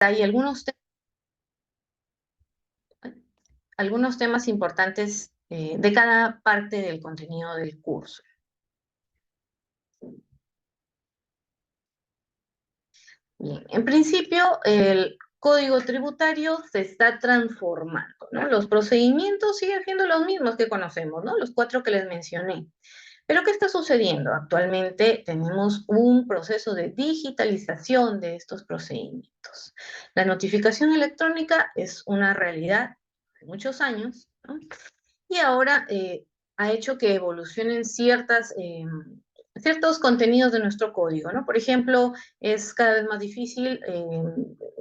hay algunos temas importantes de cada parte del contenido del curso. Bien, en principio, el código tributario se está transformando, ¿no? Los procedimientos siguen siendo los mismos que conocemos, ¿no? Los 4 que les mencioné. Pero ¿qué está sucediendo? Actualmente tenemos un proceso de digitalización de estos procedimientos. La notificación electrónica es una realidad de muchos años, ¿no? Y ahora ha hecho que evolucionen ciertos contenidos de nuestro código, ¿no? Por ejemplo, es cada vez más difícil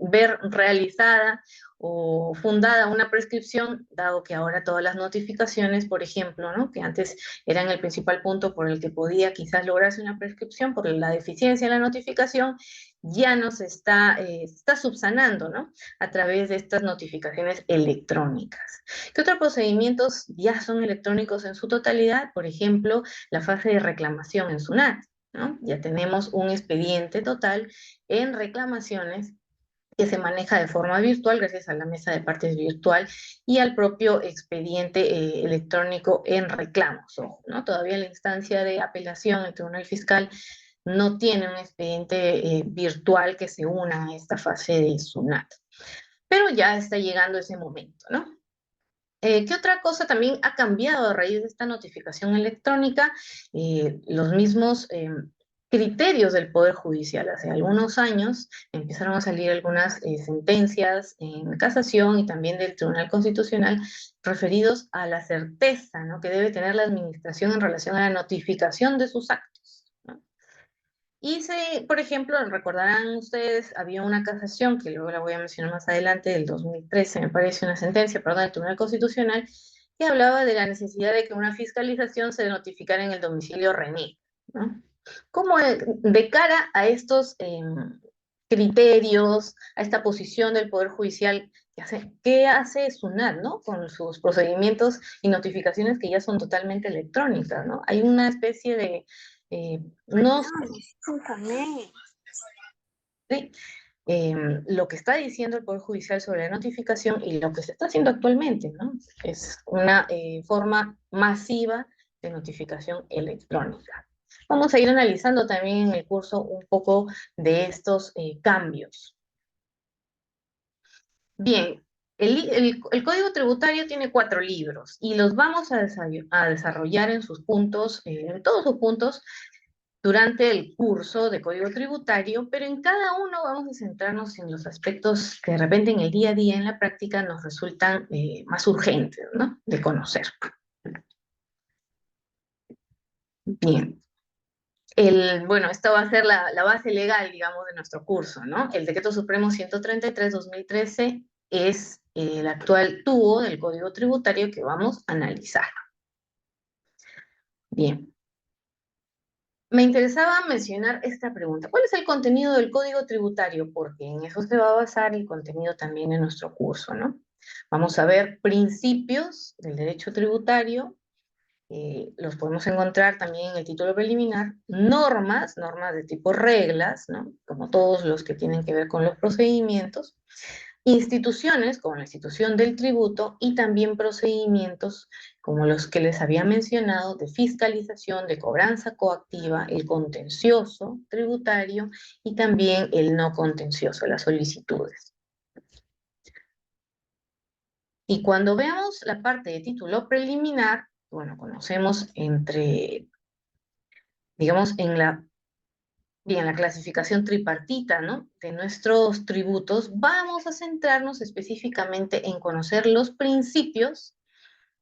ver realizada o fundada una prescripción, dado que ahora todas las notificaciones, por ejemplo, ¿no? Que antes eran el principal punto por el que podía quizás lograrse una prescripción por la deficiencia en la notificación, ya no está subsanando, ¿no? A través de estas notificaciones electrónicas. ¿Qué otros procedimientos ya son electrónicos en su totalidad? Por ejemplo, la fase de reclamación en SUNAT, ¿no? Ya tenemos un expediente total en reclamaciones que se maneja de forma virtual gracias a la mesa de partes virtual y al propio expediente electrónico en reclamos. Ojo, ¿no? Todavía la instancia de apelación, el Tribunal Fiscal, no tiene un expediente virtual que se una a esta fase de SUNAT. Pero ya está llegando ese momento, ¿no? ¿Qué otra cosa también ha cambiado a raíz de esta notificación electrónica? Los mismos criterios del Poder Judicial. Hace algunos años empezaron a salir algunas sentencias en casación y también del Tribunal Constitucional referidos a la certeza, ¿no?, que debe tener la administración en relación a la notificación de sus actos, ¿no? Y por ejemplo, recordarán ustedes, había una casación, que luego la voy a mencionar más adelante, del 2013, me parece, una sentencia, perdón, del Tribunal Constitucional, que hablaba de la necesidad de que una fiscalización se notificara en el domicilio René, ¿no? Como de cara a estos criterios, a esta posición del Poder Judicial, ¿qué hace SUNAT, ¿no?, con sus procedimientos y notificaciones que ya son totalmente electrónicas, ¿no? Hay una especie de no, sí, lo que está diciendo el Poder Judicial sobre la notificación y lo que se está haciendo actualmente, ¿no? Es una forma masiva de notificación electrónica. Vamos a ir analizando también en el curso un poco de estos cambios. Bien, el Código Tributario tiene 4 libros y los vamos a desarrollar en sus puntos, en todos sus puntos, durante el curso de Código Tributario, pero en cada uno vamos a centrarnos en los aspectos que de repente en el día a día, en la práctica, nos resultan más urgentes, ¿no?, de conocer. Bien. Bueno, esta va a ser la base legal, digamos, de nuestro curso, ¿no? El Decreto Supremo 133/2013 es el actual tubo del Código Tributario que vamos a analizar. Bien. Me interesaba mencionar esta pregunta. ¿Cuál es el contenido del Código Tributario? Porque en eso se va a basar el contenido también de nuestro curso, ¿no? Vamos a ver principios del derecho tributario, los podemos encontrar también en el título preliminar, normas de tipo reglas, ¿no?, como todos los que tienen que ver con los procedimientos, instituciones como la institución del tributo y también procedimientos como los que les había mencionado de fiscalización, de cobranza coactiva, el contencioso tributario y también el no contencioso, las solicitudes. Y cuando veamos la parte de título preliminar, bueno, conocemos digamos, en la clasificación tripartita, ¿no?, de nuestros tributos, vamos a centrarnos específicamente en conocer los principios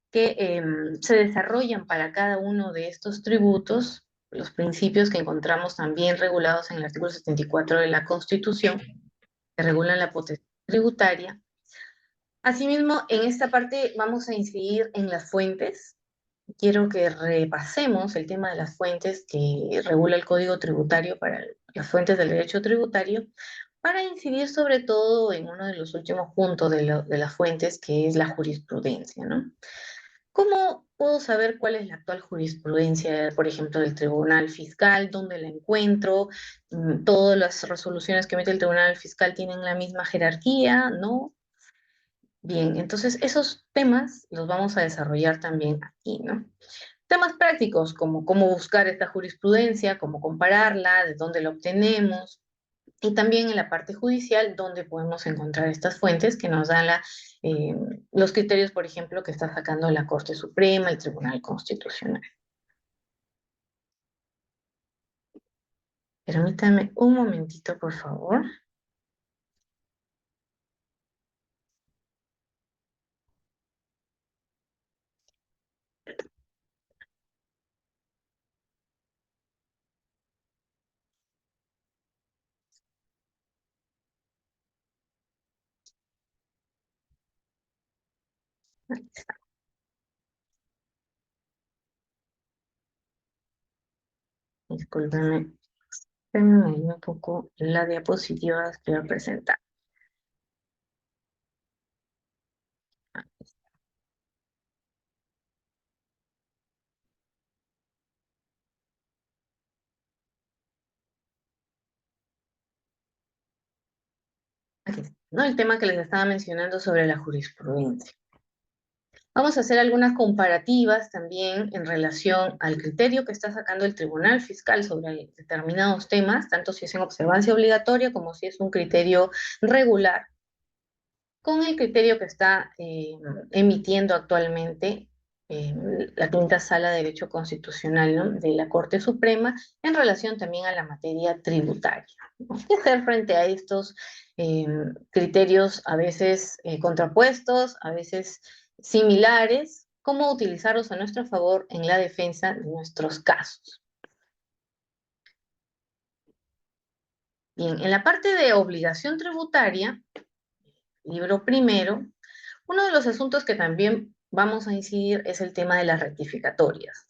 que se desarrollan para cada uno de estos tributos, los principios que encontramos también regulados en el artículo 74 de la Constitución, que regulan la potestad tributaria. Asimismo, en esta parte vamos a incidir en las fuentes. Quiero que repasemos el tema de las fuentes que regula el Código Tributario para las fuentes del derecho tributario, para incidir sobre todo en uno de los últimos puntos de las fuentes, que es la jurisprudencia, ¿no? Como puedo saber cuál es la actual jurisprudencia, por ejemplo, del Tribunal Fiscal, dónde la encuentro, todas las resoluciones que emite el Tribunal Fiscal tienen la misma jerarquía, ¿no? Bien, entonces esos temas los vamos a desarrollar también aquí, ¿no? Temas prácticos como cómo buscar esta jurisprudencia, cómo compararla, de dónde la obtenemos, y también en la parte judicial, donde podemos encontrar estas fuentes que nos dan eh, los criterios, por ejemplo, que está sacando la Corte Suprema, el Tribunal Constitucional. Permítame un momentito, por favor. Discúlpenme, espérenme ahí un poco la diapositiva que voy a presentar. Aquí está, ¿no? El tema que les estaba mencionando sobre la jurisprudencia. Vamos a hacer algunas comparativas también en relación al criterio que está sacando el Tribunal Fiscal sobre determinados temas, tanto si es en observancia obligatoria como si es un criterio regular, con el criterio que está emitiendo actualmente eh, la quinta sala de Derecho Constitucional, ¿no?, de la Corte Suprema en relación también a la materia tributaria, ¿no? ¿Qué hacer frente a estos eh, criterios a veces contrapuestos, a veces similares? ¿Cómo utilizarlos a nuestro favor en la defensa de nuestros casos? Bien, en la parte de obligación tributaria, libro primero, uno de los asuntos que también vamos a incidir es el tema de las rectificatorias.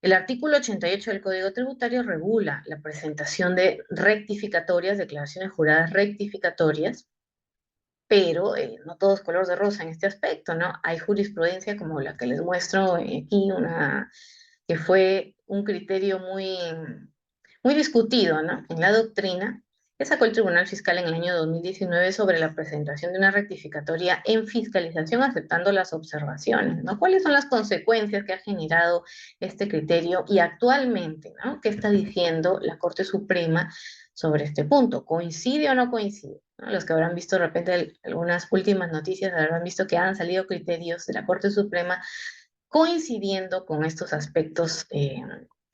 El artículo 88 del Código Tributario regula la presentación de rectificatorias, declaraciones juradas rectificatorias, pero no todo es color de rosa en este aspecto, ¿no? Hay jurisprudencia como la que les muestro aquí, que fue un criterio muy discutido, ¿no?, en la doctrina, que sacó el Tribunal Fiscal en el año 2019 sobre la presentación de una rectificatoria en fiscalización aceptando las observaciones, ¿no? ¿Cuáles son las consecuencias que ha generado este criterio? Y actualmente, ¿no?, ¿qué está diciendo la Corte Suprema sobre este punto? ¿Coincide o no coincide? ¿No? Los que habrán visto de repente algunas últimas noticias habrán visto que han salido criterios de la Corte Suprema coincidiendo con estos aspectos,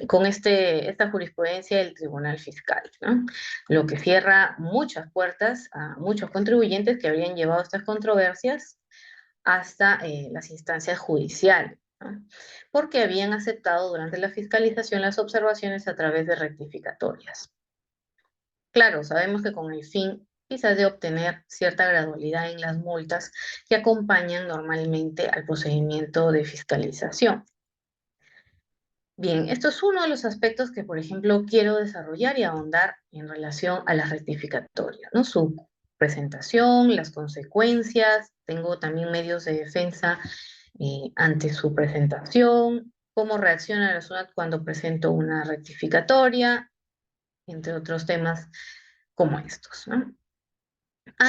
con esta jurisprudencia del Tribunal Fiscal, ¿no? Lo que cierra muchas puertas a muchos contribuyentes que habrían llevado estas controversias hasta las instancias judiciales, ¿no?, porque habían aceptado durante la fiscalización las observaciones a través de rectificatorias. Claro, sabemos que con el fin quizás de obtener cierta gradualidad en las multas que acompañan normalmente al procedimiento de fiscalización. Bien, esto es uno de los aspectos que, por ejemplo, quiero desarrollar y ahondar en relación a las rectificatorias, ¿no? Su presentación, las consecuencias, tengo también medios de defensa ante su presentación, cómo reacciona la SUNAT cuando presento una rectificatoria, entre otros temas como estos, ¿no?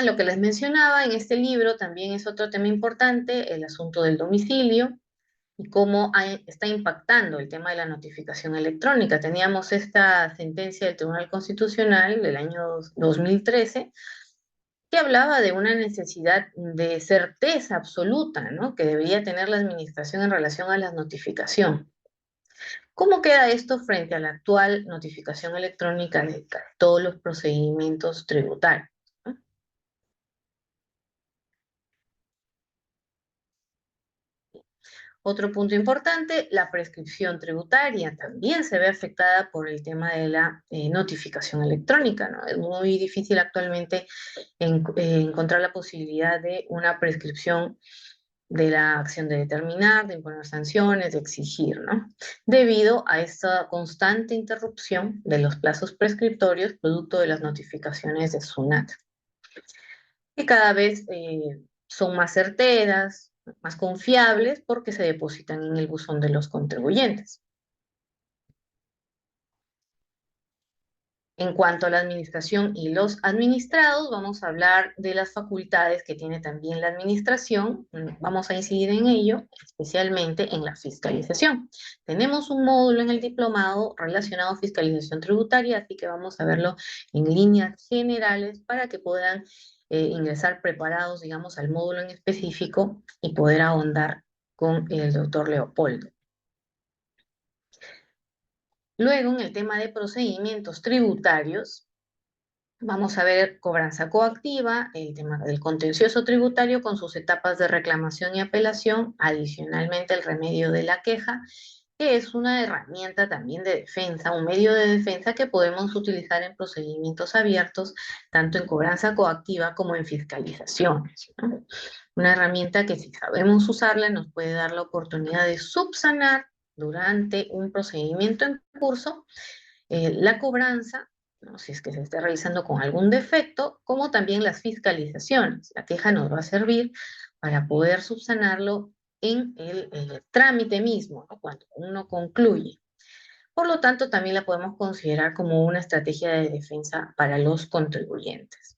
Lo que les mencionaba en este libro también es otro tema importante, el asunto del domicilio y cómo está impactando el tema de la notificación electrónica. Teníamos esta sentencia del Tribunal Constitucional del año 2013 que hablaba de una necesidad de certeza absoluta, ¿no?, que debería tener la administración en relación a la notificación. ¿Cómo queda esto frente a la actual notificación electrónica de todos los procedimientos tributarios, ¿no? Otro punto importante, la prescripción tributaria también se ve afectada por el tema de la notificación electrónica, ¿no? Es muy difícil actualmente encontrar la posibilidad de una prescripción de la acción de determinar, de imponer sanciones, de exigir, ¿no?, debido a esta constante interrupción de los plazos prescriptorios producto de las notificaciones de SUNAT, que cada vez son más certeras, más confiables porque se depositan en el buzón de los contribuyentes. En cuanto a la administración y los administrados, vamos a hablar de las facultades que tiene también la administración. Vamos a incidir en ello, especialmente en la fiscalización. Tenemos un módulo en el diplomado relacionado a fiscalización tributaria, así que vamos a verlo en líneas generales para que puedan ingresar preparados, digamos, al módulo en específico y poder ahondar con el doctor Leopoldo. Luego, en el tema de procedimientos tributarios, vamos a ver cobranza coactiva, el tema del contencioso tributario con sus etapas de reclamación y apelación, adicionalmente el remedio de la queja, que es una herramienta también de defensa, un medio de defensa que podemos utilizar en procedimientos abiertos, tanto en cobranza coactiva como en fiscalizaciones, ¿no? Una herramienta que si sabemos usarla nos puede dar la oportunidad de subsanar durante un procedimiento en curso la cobranza, ¿no? Si es que se está realizando con algún defecto, como también las fiscalizaciones. La queja nos va a servir para poder subsanarlo en el trámite mismo, ¿no? Cuando uno concluye. Por lo tanto, también la podemos considerar como una estrategia de defensa para los contribuyentes.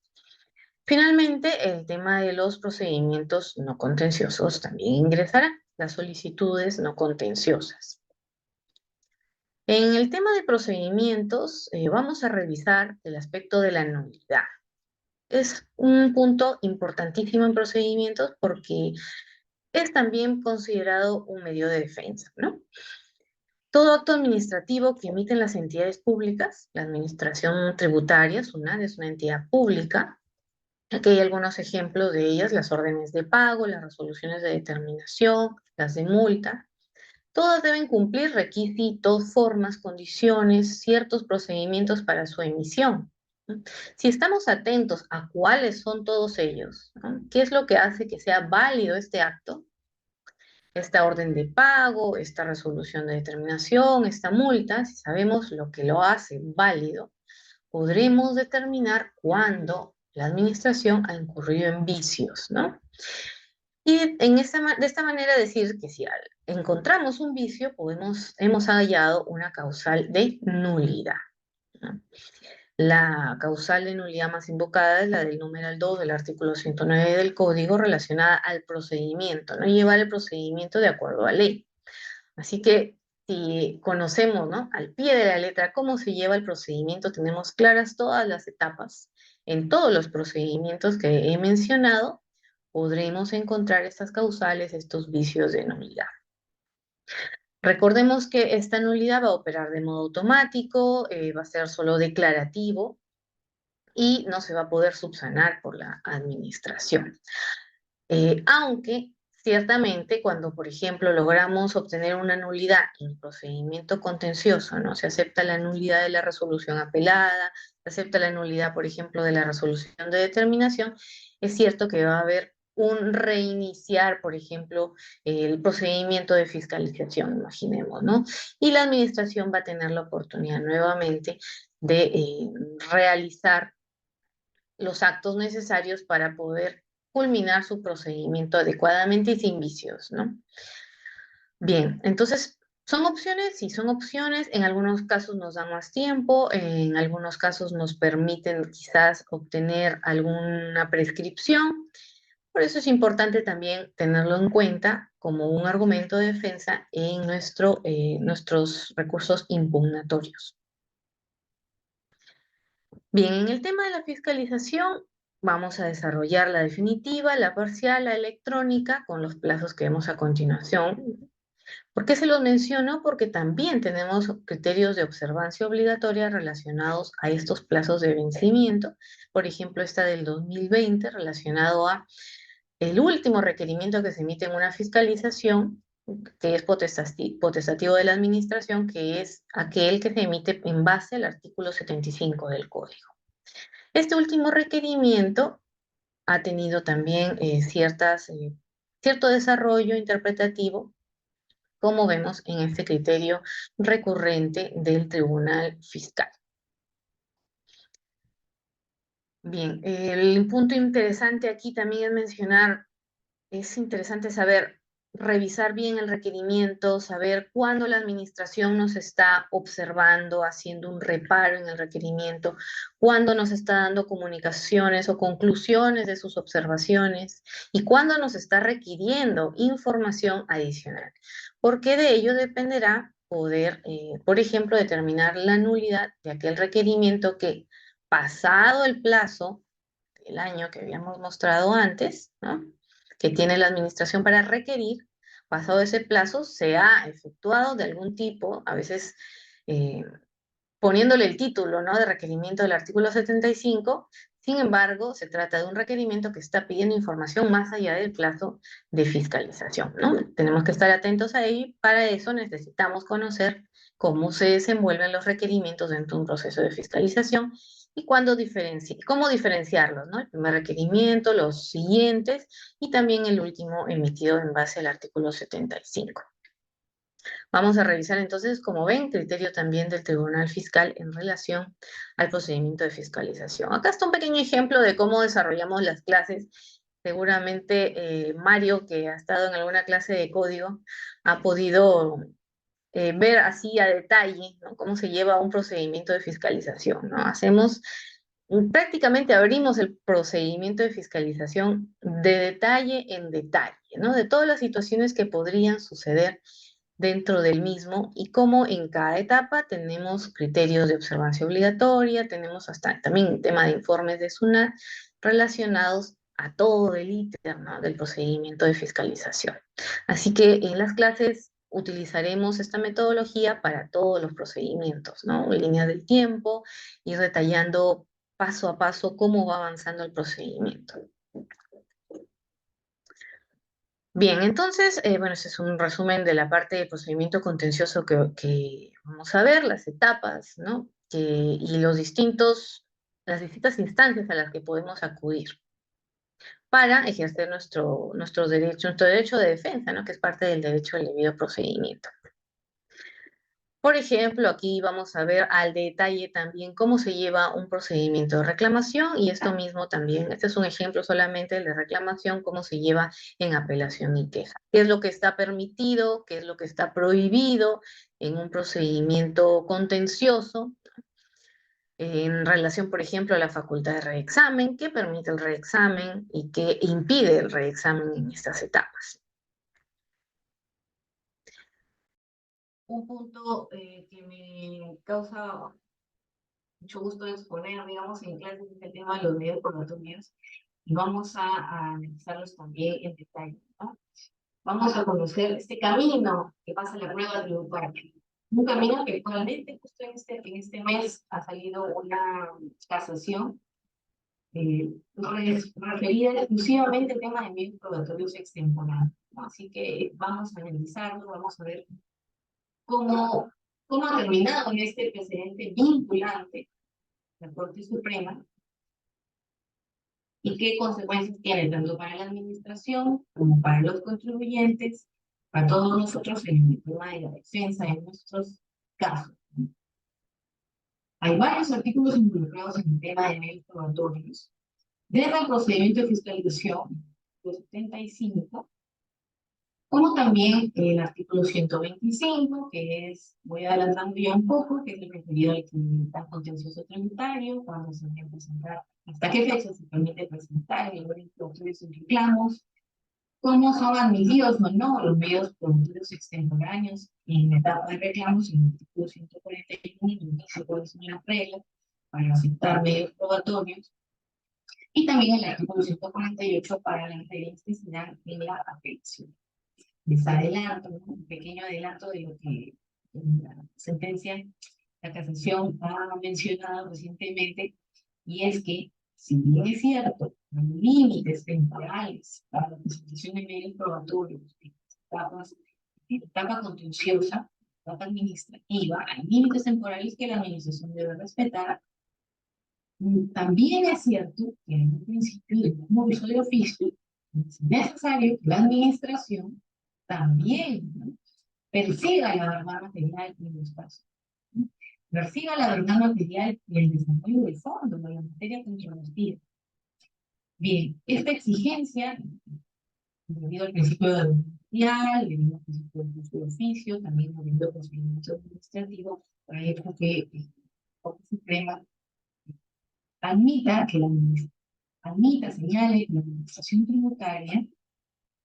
Finalmente, el tema de los procedimientos no contenciosos también ingresará, las solicitudes no contenciosas. En el tema de procedimientos, vamos a revisar el aspecto de la nulidad. Es un punto importantísimo en procedimientos porque es también considerado un medio de defensa, ¿no? Todo acto administrativo que emiten las entidades públicas, la administración tributaria, SUNAT, es una entidad pública. Aquí hay algunos ejemplos de ellas, las órdenes de pago, las resoluciones de determinación, las de multa. Todas deben cumplir requisitos, formas, condiciones, ciertos procedimientos para su emisión, ¿no? Si estamos atentos a cuáles son todos ellos, ¿no? ¿Qué es lo que hace que sea válido este acto? Esta orden de pago, esta resolución de determinación, esta multa, si sabemos lo que lo hace válido, podremos determinar cuándo la administración ha incurrido en vicios, ¿no? Y de esta manera decir que si encontramos un vicio, hemos hallado una causal de nulidad, ¿no? La causal de nulidad más invocada es la del numeral 2 del artículo 109 del Código relacionada al procedimiento, no llevar el procedimiento de acuerdo a ley. Así que si conocemos, ¿no?, al pie de la letra cómo se lleva el procedimiento, tenemos claras todas las etapas en todos los procedimientos que he mencionado, podremos encontrar estas causales, estos vicios de nulidad. Recordemos que esta nulidad va a operar de modo automático, va a ser solo declarativo y no se va a poder subsanar por la administración. Aunque ciertamente cuando, por ejemplo, logramos obtener una nulidad en el procedimiento contencioso, ¿no? Se acepta la nulidad de la resolución apelada, se acepta la nulidad, por ejemplo, de la resolución de determinación, es cierto que va a haber un reiniciar, por ejemplo, el procedimiento de fiscalización, imaginemos, ¿no? Y la administración va a tener la oportunidad nuevamente de realizar los actos necesarios para poder culminar su procedimiento adecuadamente y sin vicios, ¿no? Bien, entonces, ¿son opciones? Sí, son opciones. En algunos casos nos dan más tiempo, en algunos casos nos permiten quizás obtener alguna prescripción. Por eso es importante también tenerlo en cuenta como un argumento de defensa en nuestros recursos impugnatorios. Bien, en el tema de la fiscalización, vamos a desarrollar la definitiva, la parcial, la electrónica, con los plazos que vemos a continuación. ¿Por qué se los menciono? Porque también tenemos criterios de observancia obligatoria relacionados a estos plazos de vencimiento. Por ejemplo, esta del 2020 relacionado a el último requerimiento que se emite en una fiscalización, que es potestativo de la administración, que es aquel que se emite en base al artículo 75 del Código. Este último requerimiento ha tenido también cierto desarrollo interpretativo, como vemos en este criterio recurrente del Tribunal Fiscal. Bien, el punto interesante aquí también es mencionar Es interesante saber, revisar bien el requerimiento, saber cuándo la administración nos está observando, haciendo un reparo en el requerimiento, cuándo nos está dando comunicaciones o conclusiones de sus observaciones y cuándo nos está requiriendo información adicional. Porque de ello dependerá poder, por ejemplo, determinar la nulidad de aquel requerimiento que, pasado el plazo, el año que habíamos mostrado antes, ¿no? Que tiene la administración para requerir, pasado ese plazo, se ha efectuado de algún tipo, a veces eh, poniéndole el título, ¿no? De requerimiento del artículo 75. Sin embargo, se trata de un requerimiento que está pidiendo información más allá del plazo de fiscalización, ¿no? Tenemos que estar atentos a ello y para eso necesitamos conocer cómo se desenvuelven los requerimientos dentro de un proceso de fiscalización y cómo diferenciarlos, ¿no? El primer requerimiento, los siguientes y también el último emitido en base al artículo 75. Vamos a revisar entonces, como ven, criterio también del Tribunal Fiscal en relación al procedimiento de fiscalización. Acá está un pequeño ejemplo de cómo desarrollamos las clases. Seguramente Mario, que ha estado en alguna clase de código, ha podido ver así a detalle, ¿no? Cómo se lleva un procedimiento de fiscalización, ¿no? Prácticamente abrimos el procedimiento de fiscalización de detalle en detalle, ¿no? De todas las situaciones que podrían suceder dentro del mismo y cómo en cada etapa tenemos criterios de observancia obligatoria, tenemos hasta también un tema de informes de SUNAT relacionados a todo el ítem, ¿no? Del procedimiento de fiscalización. Así que en las clases utilizaremos esta metodología para todos los procedimientos, ¿no? En línea del tiempo y detallando paso a paso cómo va avanzando el procedimiento. Bien, entonces, bueno, ese es un resumen de la parte de procedimiento contencioso que vamos a ver, las etapas, ¿no? Y las distintas instancias a las que podemos acudir para ejercer nuestro derecho de defensa, ¿no? Que es parte del derecho al debido procedimiento. Por ejemplo, aquí vamos a ver al detalle también cómo se lleva un procedimiento de reclamación y esto mismo también, este es un ejemplo solamente de reclamación, cómo se lleva en apelación y queja. ¿Qué es lo que está permitido? ¿Qué es lo que está prohibido en un procedimiento contencioso? En relación, por ejemplo, a la facultad de reexamen, qué permite el reexamen y qué impide el reexamen en estas etapas. Un punto que me causa mucho gusto exponer, digamos, en clases es el tema de los medios probatorios y vamos a analizarlos también en detalle, ¿no? Vamos a conocer este camino que pasa la prueba tributaria. Un camino que actualmente, justo en este mes, ha salido una casación referida exclusivamente al tema de medios probatorios extemporáneos, ¿no? Así que vamos a analizarlo, vamos a ver cómo ha terminado en este precedente vinculante la Corte Suprema y qué consecuencias tiene tanto para la administración como para los contribuyentes, para todos nosotros en el tema de la defensa en nuestros casos. Hay varios artículos involucrados en el tema de medios probatorios, desde el procedimiento de fiscalización, los 75, como también el artículo 125, que es, voy adelantando ya un poco, que es el referido al tribunal contencioso tributario, cuando se debe presentar, hasta qué fecha se permite presentar el los reclamos, cómo son admitidos o no los medios probatorios extemporáneos en la etapa de reclamos, en el artículo 141, donde se pueden ser las reglas para aceptar medios probatorios, y también el artículo 148 para las reglas que se dan en la apelación. Les adelanto, ¿no? Un pequeño adelanto de lo que en la sentencia, la casación ha mencionado recientemente, y es que, si bien es cierto, hay límites temporales para la presentación de medios probatorios, etapa contenciosa, etapa administrativa, hay límites temporales que la administración debe respetar. También es cierto que hay un principio de un uso de oficio, es necesario que la administración también, ¿no?, persiga la verdad material en los casos, ¿no? Persiga la verdad material y el desarrollo de fondo de la materia controvertida. Bien, esta exigencia debido al principio de mundial, debido al principio del uso de oficio, también debido al procedimiento administrativo, para eso que la Corte Suprema admita señales que la administración tributaria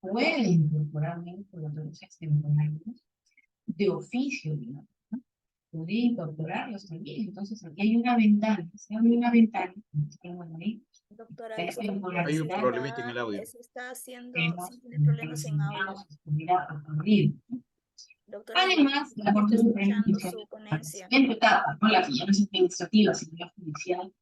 puede incorporar medios probatorios extemporáneos de oficio, digamos, ¿no? Podría incorporarlos también. Entonces, aquí hay una ventana, se abre una ventana, como tengo ahí, Doctora, de disculpe, Hay un temporalidad problemita en el audio. se está haciendo, hemos sí tiene problemas en audio. relacionados estuviera ocurrido. Doctora Juliana, Además, la no Corte está Suprema escuchando menciona su para la ponencia. siguiente etapa, no la que ya no es administrativa, sino la judicial,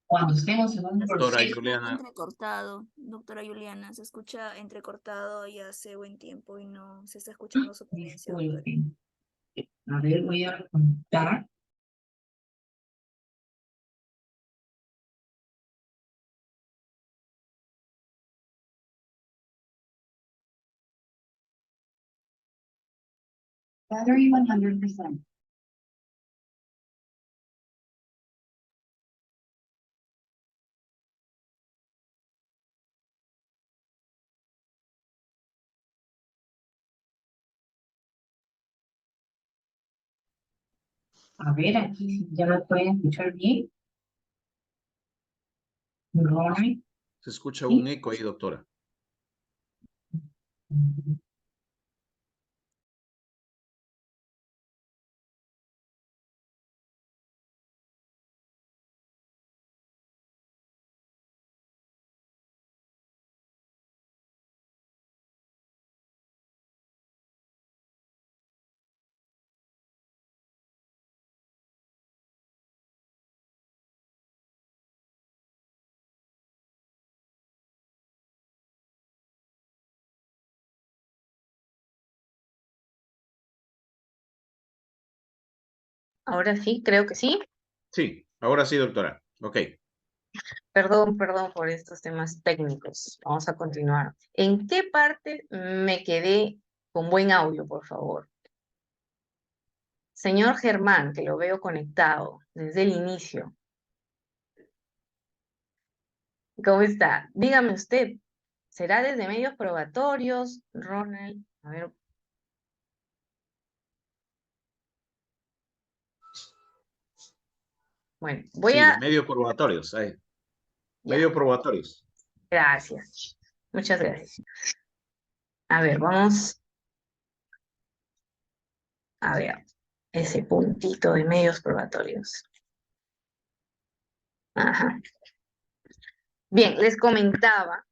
cuando estemos en un Se Doctora proceso. escucha Juliana, entrecortado, doctora Juliana, se escucha entrecortado y hace buen tiempo y no se está escuchando su ponencia, doctora. Disculpen. A ver, voy a reconectar. Battery 100%. A ver, aquí si ya me pueden escuchar bien. Ronald. se escucha un ¿Sí? eco ahí, doctora. Ahora sí, creo que sí. Sí, ahora sí, doctora. Ok. Perdón por estos temas técnicos. Vamos a continuar. ¿En qué parte me quedé con buen audio, por favor? Señor Germán, que lo veo conectado desde el inicio. ¿Cómo está? Dígame usted, ¿será desde medios probatorios, Ronald? A ver, bueno, voy Sí, de a... medio probatorios. Ahí. Ya, Medio probatorios. gracias. Muchas gracias. A ver, vamos a ver ese puntito de medios probatorios. Ajá. Bien, les comentaba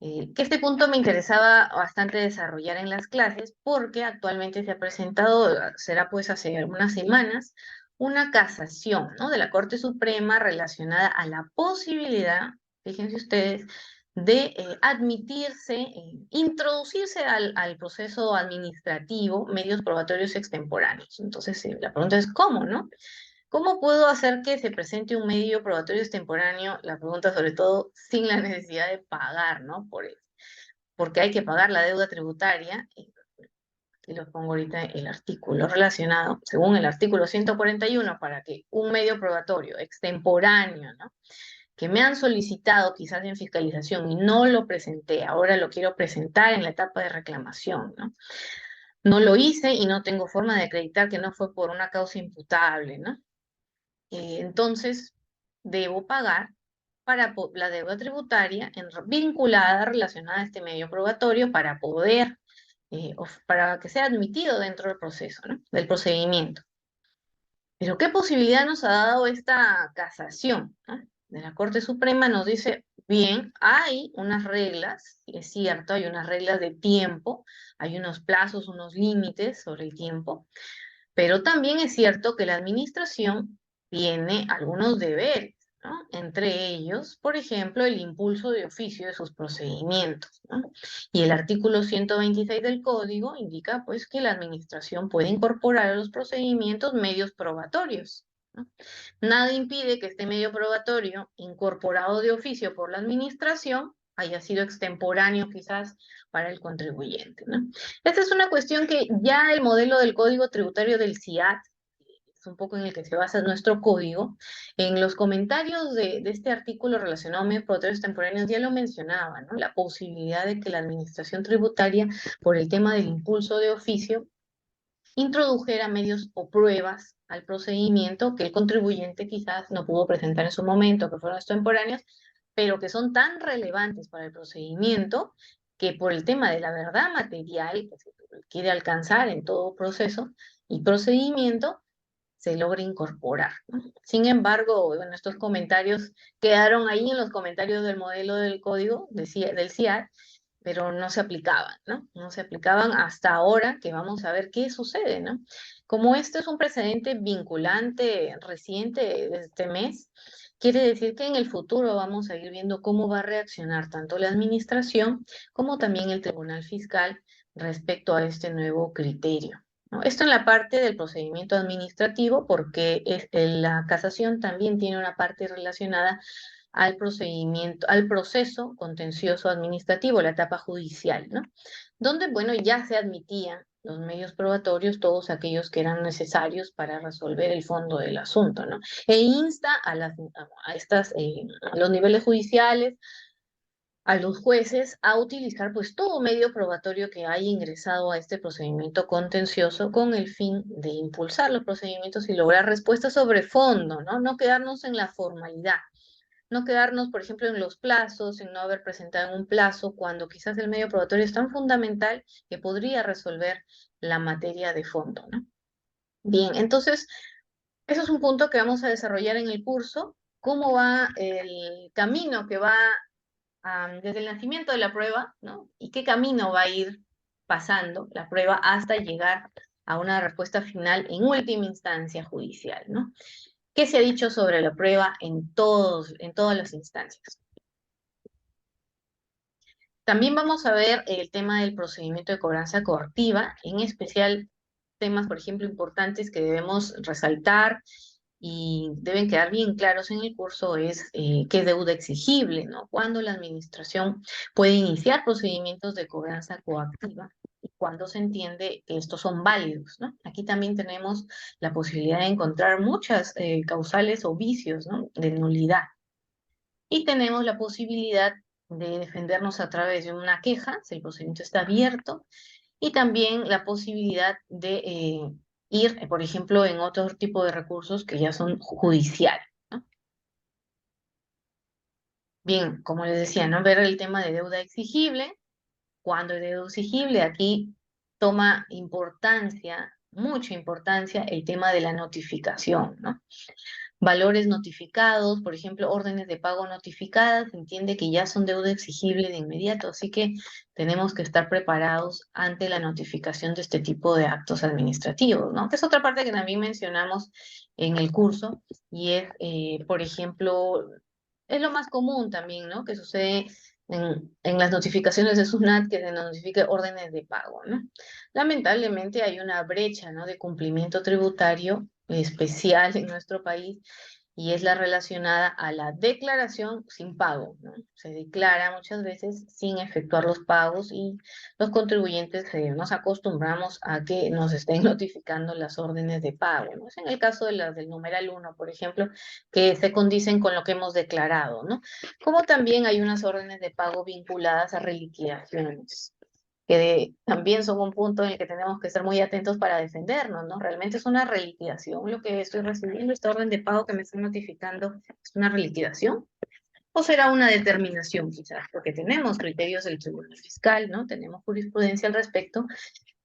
que este punto me interesaba bastante desarrollar en las clases porque actualmente se ha presentado, será pues hace algunas semanas, una casación, ¿no?, de la Corte Suprema relacionada a la posibilidad, fíjense ustedes, de admitirse, introducirse al proceso administrativo medios probatorios extemporáneos. Entonces, la pregunta es, ¿cómo, no? ¿Cómo puedo hacer que se presente un medio probatorio extemporáneo? La pregunta sobre todo sin la necesidad de pagar, ¿no? Porque hay que pagar la deuda tributaria. Y los pongo ahorita el artículo relacionado, según el artículo 141, para que un medio probatorio extemporáneo, ¿no?, que me han solicitado quizás en fiscalización y no lo presenté, ahora lo quiero presentar en la etapa de reclamación, ¿no? No lo hice y no tengo forma de acreditar que no fue por una causa imputable, ¿no? Entonces, debo pagar para la deuda tributaria vinculada, relacionada a este medio probatorio para poder, para que sea admitido dentro del proceso, ¿no?, del procedimiento. Pero ¿qué posibilidad nos ha dado esta casación, ¿no?, de la Corte Suprema? Nos dice, bien, hay unas reglas, es cierto, hay unas reglas de tiempo, hay unos plazos, unos límites sobre el tiempo, pero también es cierto que la administración tiene algunos deberes, ¿no? Entre ellos, por ejemplo, el impulso de oficio de sus procedimientos, ¿no? Y el artículo 126 del Código indica, pues, que la administración puede incorporar a los procedimientos medios probatorios, ¿no? Nada impide que este medio probatorio, incorporado de oficio por la administración, haya sido extemporáneo quizás para el contribuyente, ¿no? Esta es una cuestión que ya el modelo del Código Tributario del CIAT es un poco en el que se basa nuestro código, en los comentarios de este artículo relacionado a medios probatorios temporáneos ya lo mencionaba, ¿no? La posibilidad de que la administración tributaria, por el tema del impulso de oficio, introdujera medios o pruebas al procedimiento que el contribuyente quizás no pudo presentar en su momento, que fueron extemporáneos, pero que son tan relevantes para el procedimiento que por el tema de la verdad material que se quiere alcanzar en todo proceso y procedimiento, se logra incorporar, ¿no? Sin embargo, bueno, estos comentarios quedaron ahí en los comentarios del modelo del código del CIAT, pero no se aplicaban, ¿no? No se aplicaban hasta ahora que vamos a ver qué sucede, ¿no? Como este es un precedente vinculante reciente de este mes, quiere decir que en el futuro vamos a ir viendo cómo va a reaccionar tanto la administración como también el Tribunal Fiscal respecto a este nuevo criterio, ¿no? Esto en la parte del procedimiento administrativo, porque la casación también tiene una parte relacionada al procedimiento, al proceso contencioso administrativo, la etapa judicial, ¿no? Donde, bueno, ya se admitían los medios probatorios, todos aquellos que eran necesarios para resolver el fondo del asunto, ¿no? E insta a los niveles judiciales, a los jueces, a utilizar pues todo medio probatorio que haya ingresado a este procedimiento contencioso con el fin de impulsar los procedimientos y lograr respuestas sobre fondo, ¿no? No quedarnos en la formalidad. No quedarnos, por ejemplo, en los plazos, en no haber presentado en un plazo, cuando quizás el medio probatorio es tan fundamental que podría resolver la materia de fondo, ¿no? Bien, entonces, eso es un punto que vamos a desarrollar en el curso. ¿Cómo va el camino que va desde el nacimiento de la prueba, ¿no? Y qué camino va a ir pasando la prueba hasta llegar a una respuesta final en última instancia judicial, ¿no? ¿Qué se ha dicho sobre la prueba en todas las instancias? También vamos a ver el tema del procedimiento de cobranza coactiva, en especial temas, por ejemplo, importantes que debemos resaltar y deben quedar bien claros en el curso es qué es deuda exigible, ¿no? Cuándo la administración puede iniciar procedimientos de cobranza coactiva y cuándo se entiende que estos son válidos, ¿no? Aquí también tenemos la posibilidad de encontrar muchas causales o vicios, ¿no? De nulidad. Y tenemos la posibilidad de defendernos a través de una queja, si el procedimiento está abierto, y también la posibilidad de ir, por ejemplo, en otro tipo de recursos que ya son judiciales, ¿no? Bien, como les decía, ¿no? Ver el tema de deuda exigible. Cuando hay deuda exigible, aquí toma importancia, mucha importancia, el tema de la notificación, ¿no? Valores notificados, por ejemplo, órdenes de pago notificadas, se entiende que ya son deuda exigible de inmediato, así que tenemos que estar preparados ante la notificación de este tipo de actos administrativos, ¿no? Que es otra parte que también mencionamos en el curso, y es, por ejemplo, es lo más común también, ¿no? Que sucede en las notificaciones de SUNAT, que se notifique órdenes de pago, ¿no? Lamentablemente hay una brecha, ¿no? De cumplimiento tributario especial en nuestro país y es la relacionada a la declaración sin pago, ¿no? Se declara muchas veces sin efectuar los pagos y los contribuyentes nos acostumbramos a que nos estén notificando las órdenes de pago, ¿no? Es en el caso de las del numeral 1, por ejemplo, que se condicen con lo que hemos declarado, ¿no? Como también hay unas órdenes de pago vinculadas a reliquidaciones, que también son un punto en el que tenemos que estar muy atentos para defendernos, ¿no? Realmente es una reliquidación lo que estoy recibiendo, esta orden de pago que me están notificando, ¿es una reliquidación? ¿O será una determinación quizás? Porque tenemos criterios del Tribunal Fiscal, ¿no? Tenemos jurisprudencia al respecto,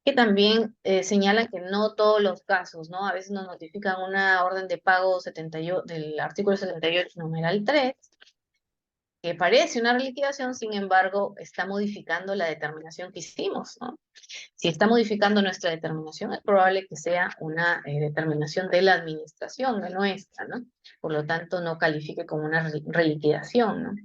que también señalan que no todos los casos, ¿no? A veces nos notifican una orden de pago 78, del artículo 78, numeral 3, que parece una liquidación, sin embargo, está modificando la determinación que hicimos, ¿no? Si está modificando nuestra determinación, es probable que sea una determinación de la administración, de nuestra, ¿no? Por lo tanto, no califique como una reliquidación, ¿no?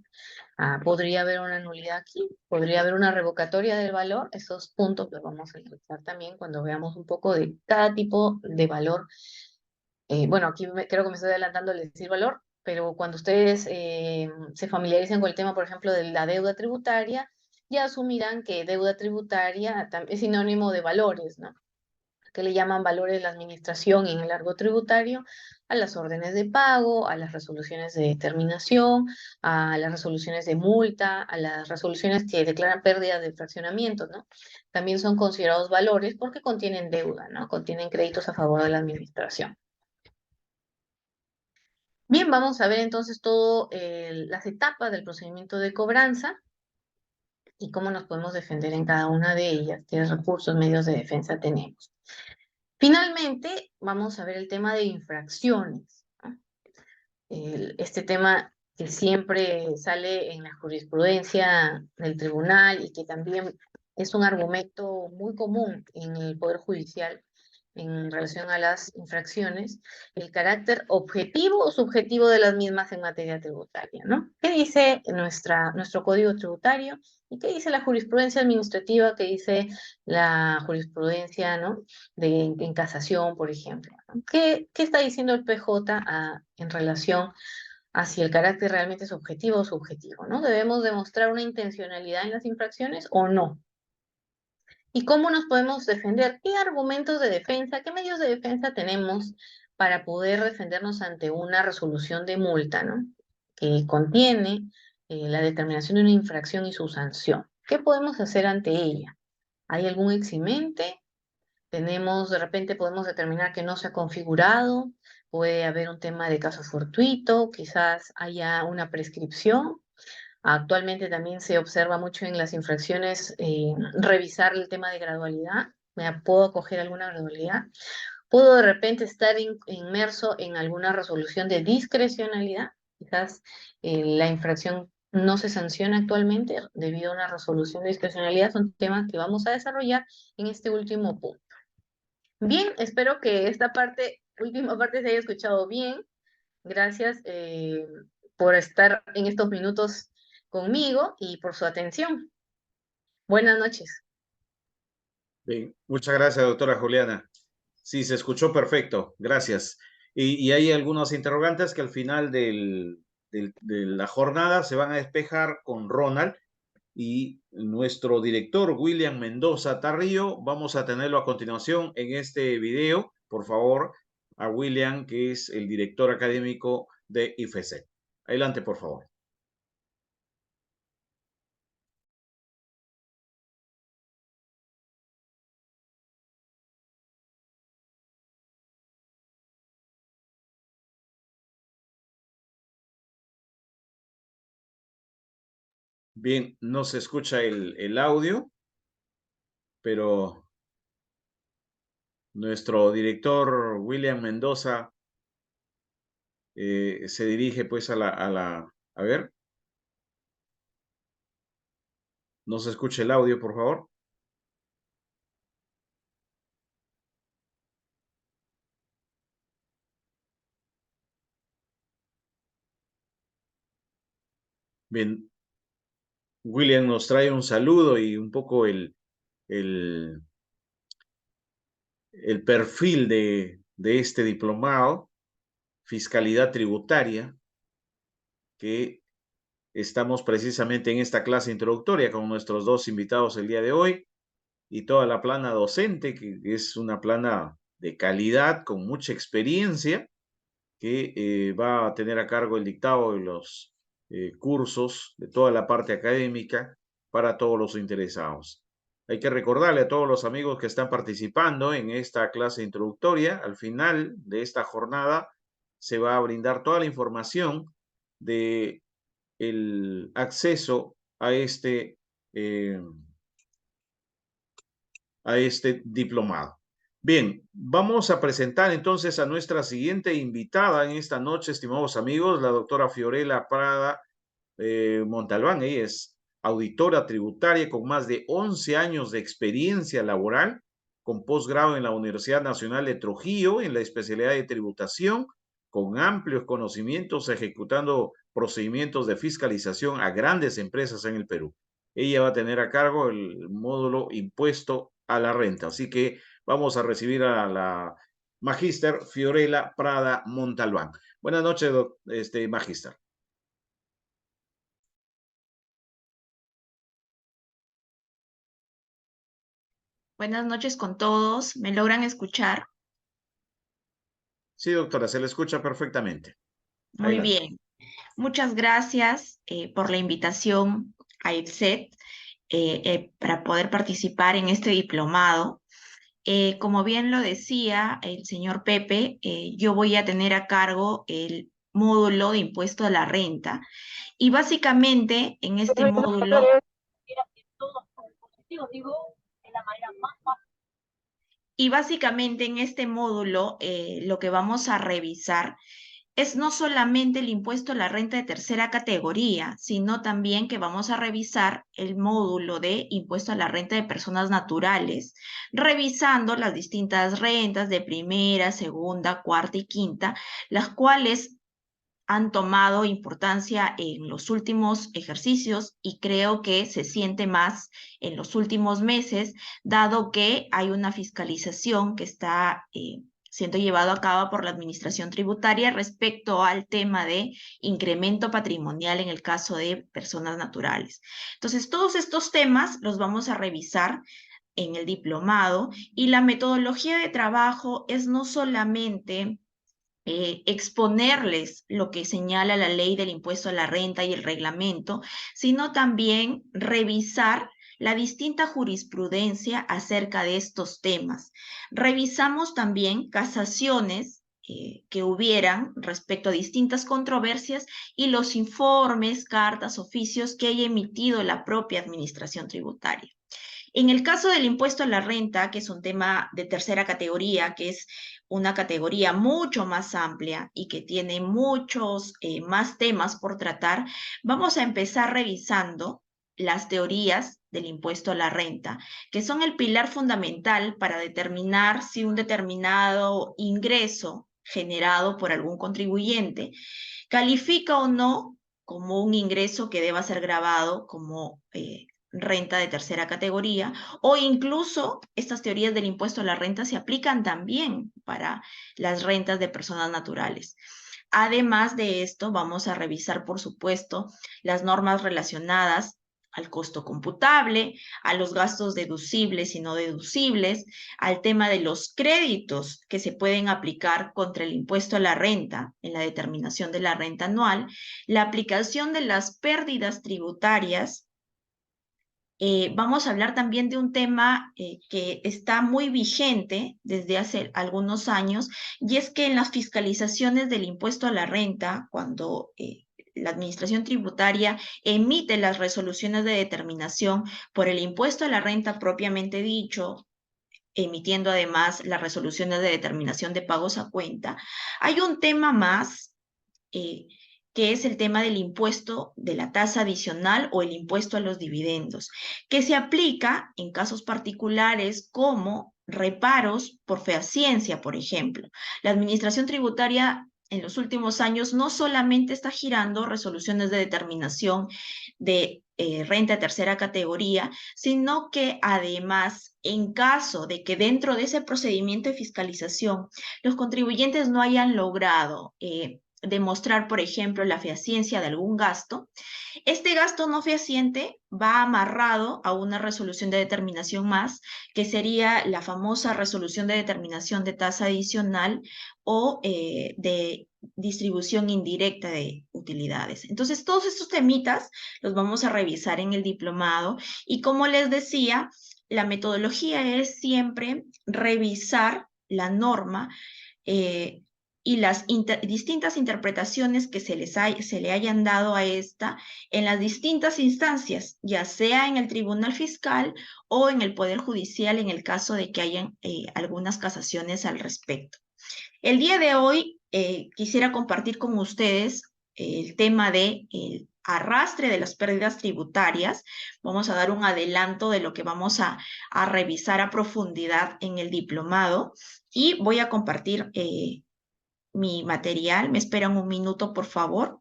Podría haber una nulidad aquí, podría haber una revocatoria del valor, esos puntos los vamos a analizar también cuando veamos un poco de cada tipo de valor. Bueno, aquí creo que me estoy adelantando al decir valor, pero cuando ustedes se familiaricen con el tema, por ejemplo, de la deuda tributaria, ya asumirán que deuda tributaria es sinónimo de valores, ¿no? que le llaman valores de la administración en el argot tributario, a las órdenes de pago, a las resoluciones de determinación, a las resoluciones de multa, a las resoluciones que declaran pérdidas de fraccionamiento, ¿no? También son considerados valores porque contienen deuda, ¿no? Contienen créditos a favor de la administración. Bien, vamos a ver entonces todas las etapas del procedimiento de cobranza y cómo nos podemos defender en cada una de ellas, qué recursos, medios de defensa tenemos. Finalmente, vamos a ver el tema de infracciones, ¿no? Este tema que siempre sale en la jurisprudencia del tribunal y que también es un argumento muy común en el Poder Judicial en relación a las infracciones, el carácter objetivo o subjetivo de las mismas en materia tributaria, ¿no? ¿Qué dice nuestro Código Tributario y qué dice la jurisprudencia administrativa, qué dice la jurisprudencia, ¿no? En casación, por ejemplo, ¿no? ¿Qué está diciendo el PJ en relación a si el carácter realmente es objetivo o subjetivo, ¿no? ¿Debemos demostrar una intencionalidad en las infracciones o no? ¿Y cómo nos podemos defender? ¿Qué argumentos de defensa, qué medios de defensa tenemos para poder defendernos ante una resolución de multa, ¿no? Que contiene la determinación de una infracción y su sanción? ¿Qué podemos hacer ante ella? ¿Hay algún eximente? De repente podemos determinar que no se ha configurado, puede haber un tema de caso fortuito, quizás haya una prescripción. Actualmente también se observa mucho en las infracciones revisar el tema de gradualidad. ¿Puedo acoger alguna gradualidad? ¿Puedo de repente estar inmerso en alguna resolución de discrecionalidad? Quizás la infracción no se sanciona actualmente debido a una resolución de discrecionalidad. Son temas que vamos a desarrollar en este último punto. Bien, espero que esta última parte se haya escuchado bien. Gracias por estar en estos minutos conmigo y por su atención. Buenas noches. Bien, muchas gracias, doctora Juliana. Sí, se escuchó perfecto, gracias. Y hay algunos interrogantes que al final de la jornada se van a despejar con Ronald y nuestro director William Mendoza Tarrio. Vamos a tenerlo a continuación en este video. Por favor, a William, que es el director académico de IFESE. Adelante, por favor. Bien, no se escucha el audio, pero nuestro director William Mendoza se dirige pues a ver, no se escucha el audio, por favor. Bien, William nos trae un saludo y un poco el perfil de este diplomado, fiscalidad tributaria, que estamos precisamente en esta clase introductoria con nuestros dos invitados el día de hoy y toda la plana docente, que es una plana de calidad con mucha experiencia, que va a tener a cargo el dictado de los cursos de toda la parte académica para todos los interesados. Hay que recordarle a todos los amigos que están participando en esta clase introductoria, al final de esta jornada se va a brindar toda la información de el acceso a eh, este diplomado. Bien, vamos a presentar entonces a nuestra siguiente invitada en esta noche, estimados amigos, la doctora Fiorella Prada Montalbán. Ella es auditora tributaria con más de 11 años de experiencia laboral, con posgrado en la Universidad Nacional de Trujillo en la especialidad de tributación, con amplios conocimientos ejecutando procedimientos de fiscalización a grandes empresas en el Perú. Ella va a tener a cargo el módulo impuesto a la renta. Así que vamos a recibir a la magíster Fiorella Prada Montalbán. Buenas noches, magíster. Buenas noches con todos. ¿Me logran escuchar? Sí, doctora, se le escucha perfectamente. Muy Adelante. bien. Muchas gracias por la invitación a IPSET para poder participar en este diplomado. Como bien lo decía el señor Pepe, yo voy a tener a cargo el módulo de impuesto a la renta y básicamente en este módulo lo que vamos a revisar es no solamente el impuesto a la renta de tercera categoría, sino también que vamos a revisar el módulo de impuesto a la renta de personas naturales, revisando las distintas rentas de primera, segunda, cuarta y quinta, las cuales han tomado importancia en los últimos ejercicios y creo que se siente más en los últimos meses, dado que hay una fiscalización que está siendo llevado a cabo por la Administración Tributaria respecto al tema de incremento patrimonial en el caso de personas naturales. Entonces, todos estos temas los vamos a revisar en el diplomado y la metodología de trabajo es no solamente exponerles lo que señala la ley del impuesto a la renta y el reglamento, sino también revisar la distinta jurisprudencia acerca de estos temas. Revisamos también casaciones que hubieran respecto a distintas controversias y los informes, cartas, oficios que haya emitido la propia administración tributaria. En el caso del impuesto a la renta, que es un tema de tercera categoría, que es una categoría mucho más amplia y que tiene muchos más temas por tratar, vamos a empezar revisando las teorías del impuesto a la renta, que son el pilar fundamental para determinar si un determinado ingreso generado por algún contribuyente califica o no como un ingreso que deba ser grabado como renta de tercera categoría, o incluso estas teorías del impuesto a la renta se aplican también para las rentas de personas naturales. Además de esto, vamos a revisar, por supuesto, las normas relacionadas al costo computable, a los gastos deducibles y no deducibles, al tema de los créditos que se pueden aplicar contra el impuesto a la renta en la determinación de la renta anual, la aplicación de las pérdidas tributarias. Vamos a hablar también de un tema que está muy vigente desde hace algunos años, y es que en las fiscalizaciones del impuesto a la renta, cuando la Administración Tributaria emite las resoluciones de determinación por el impuesto a la renta propiamente dicho, emitiendo además las resoluciones de determinación de pagos a cuenta, hay un tema más que es el tema del impuesto de la tasa adicional o el impuesto a los dividendos, que se aplica en casos particulares como reparos por fehaciensia, por ejemplo. La Administración Tributaria en los últimos años no solamente está girando resoluciones de determinación de renta de tercera categoría, sino que además, en caso de que dentro de ese procedimiento de fiscalización los contribuyentes no hayan logrado demostrar, por ejemplo, la fehaciencia de algún gasto, este gasto no fehaciente va amarrado a una resolución de determinación más, que sería la famosa resolución de determinación de tasa adicional o de distribución indirecta de utilidades. Entonces, todos estos temitas los vamos a revisar en el diplomado y, como les decía, la metodología es siempre revisar la norma y las distintas interpretaciones que se le hayan dado a esta en las distintas instancias, ya sea en el Tribunal Fiscal o en el Poder Judicial, en el caso de que hayan algunas casaciones al respecto. El día de hoy quisiera compartir con ustedes el tema de el arrastre de las pérdidas tributarias. Vamos a dar un adelanto de lo que vamos a revisar a profundidad en el diplomado y voy a compartir mi material. Me esperan un minuto, por favor.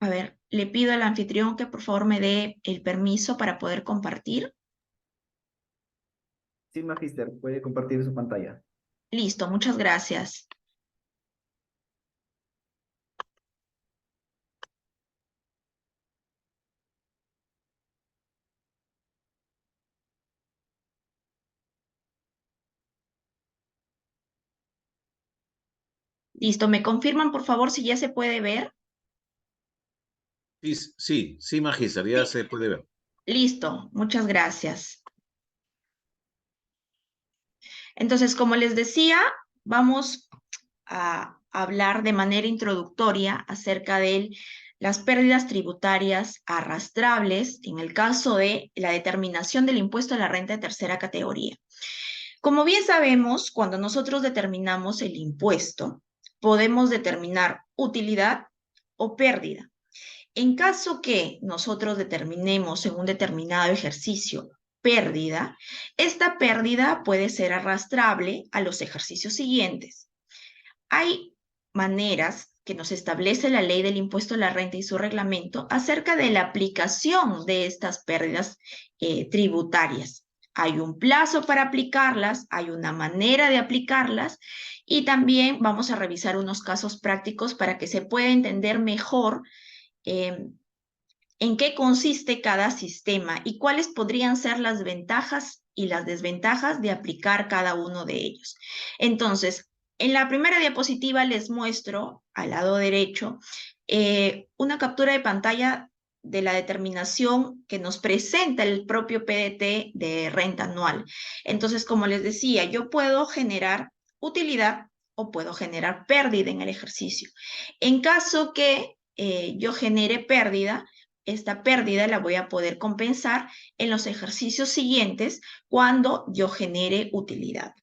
A ver, le pido al anfitrión que por favor me dé el permiso para poder compartir. Sí, Magister, puede compartir su pantalla. Listo, muchas gracias. Listo, ¿me confirman por favor si ya se puede ver? Sí, Magister, ya se puede ver. Listo, muchas gracias. Entonces, como les decía, vamos a hablar de manera introductoria acerca de las pérdidas tributarias arrastrables en el caso de la determinación del impuesto a la renta de tercera categoría. Como bien sabemos, cuando nosotros determinamos el impuesto, podemos determinar utilidad o pérdida. En caso que nosotros determinemos en un determinado ejercicio pérdida, esta pérdida puede ser arrastrable a los ejercicios siguientes. Hay maneras que nos establece la ley del impuesto a la renta y su reglamento acerca de la aplicación de estas pérdidas tributarias. Hay un plazo para aplicarlas, hay una manera de aplicarlas y también vamos a revisar unos casos prácticos para que se pueda entender mejor en qué consiste cada sistema y cuáles podrían ser las ventajas y las desventajas de aplicar cada uno de ellos. Entonces, en la primera diapositiva les muestro al lado derecho una captura de pantalla de la determinación que nos presenta el propio PDT de renta anual. Entonces, como les decía, yo puedo generar utilidad o puedo generar pérdida en el ejercicio. En caso que yo genere pérdida, esta pérdida la voy a poder compensar en los ejercicios siguientes cuando yo genere utilidad.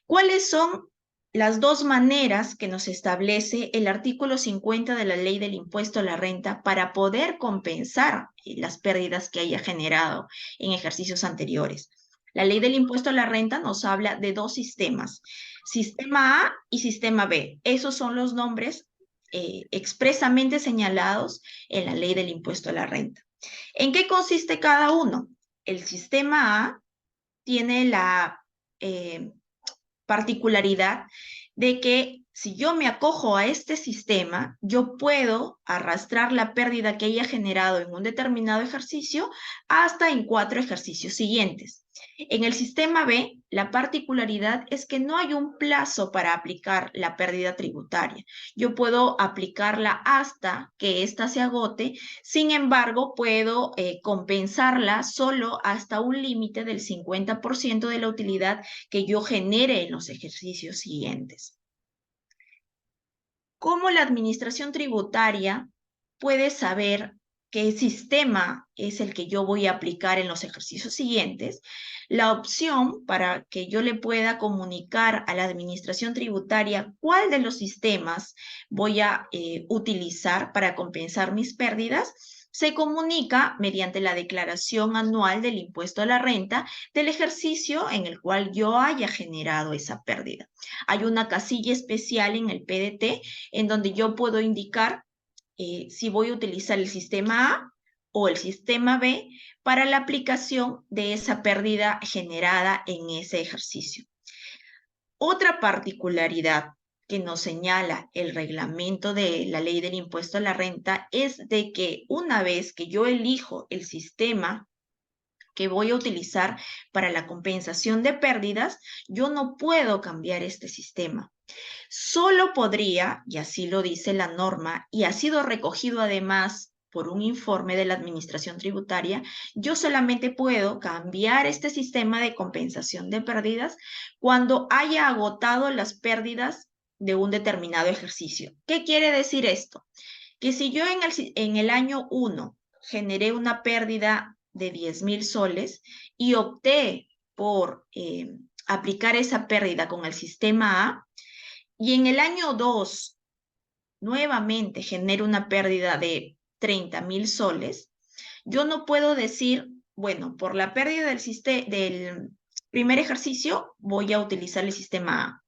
¿Cuáles son las dos maneras que nos establece el artículo 50 de la Ley del Impuesto a la Renta para poder compensar las pérdidas que haya generado en ejercicios anteriores? La Ley del Impuesto a la Renta nos habla de dos sistemas, Sistema A y Sistema B. Esos son los nombres expresamente señalados en la Ley del Impuesto a la Renta. ¿En qué consiste cada uno? El Sistema A tiene la particularidad de que si yo me acojo a este sistema, yo puedo arrastrar la pérdida que haya generado en un determinado ejercicio hasta en 4 ejercicios siguientes. En el sistema B, la particularidad es que no hay un plazo para aplicar la pérdida tributaria. Yo puedo aplicarla hasta que ésta se agote, sin embargo, puedo compensarla solo hasta un límite del 50% de la utilidad que yo genere en los ejercicios siguientes. ¿Cómo la administración tributaria puede saber qué sistema es el que yo voy a aplicar en los ejercicios siguientes? La opción para que yo le pueda comunicar a la administración tributaria cuál de los sistemas voy a utilizar para compensar mis pérdidas se comunica mediante la declaración anual del impuesto a la renta del ejercicio en el cual yo haya generado esa pérdida. Hay una casilla especial en el PDT en donde yo puedo indicar si voy a utilizar el sistema A o el sistema B para la aplicación de esa pérdida generada en ese ejercicio. Otra particularidad que nos señala el reglamento de la ley del impuesto a la renta es de que una vez que yo elijo el sistema que voy a utilizar para la compensación de pérdidas, yo no puedo cambiar este sistema. Solo podría, y así lo dice la norma, y ha sido recogido además por un informe de la Administración Tributaria, yo solamente puedo cambiar este sistema de compensación de pérdidas cuando haya agotado las pérdidas de un determinado ejercicio. ¿Qué quiere decir esto? Que si yo en el año 1 generé una pérdida de 10,000 soles y opté por aplicar esa pérdida con el sistema A, y en el año 2 nuevamente genero una pérdida de 30,000 soles, yo no puedo decir, bueno, por la pérdida del primer ejercicio voy a utilizar el sistema A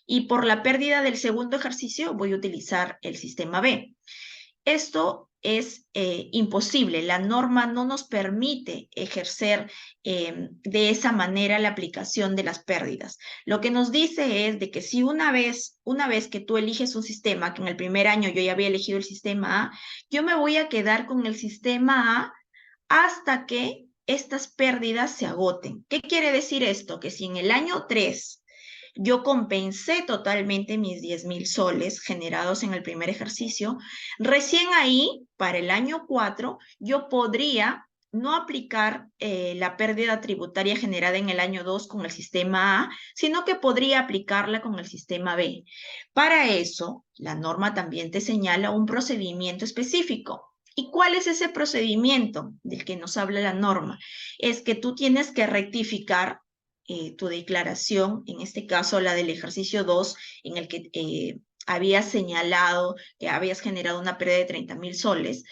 y por la pérdida del segundo ejercicio voy a utilizar el sistema B. Esto es imposible. La norma no nos permite ejercer de esa manera la aplicación de las pérdidas. Lo que nos dice es de que si una vez que tú eliges un sistema, que en el primer año yo ya había elegido el sistema A, yo me voy a quedar con el sistema A hasta que estas pérdidas se agoten. ¿Qué quiere decir esto? Que si en el año 3 yo compensé totalmente mis 10.000 soles generados en el primer ejercicio, recién ahí, para el año 4, yo podría no aplicar la pérdida tributaria generada en el año 2 con el sistema A, sino que podría aplicarla con el sistema B. Para eso, la norma también te señala un procedimiento específico. ¿Y cuál es ese procedimiento del que nos habla la norma? Es que tú tienes que rectificar tu declaración, en este caso la del ejercicio 2, en el que habías señalado que habías generado una pérdida de 30.000 soles.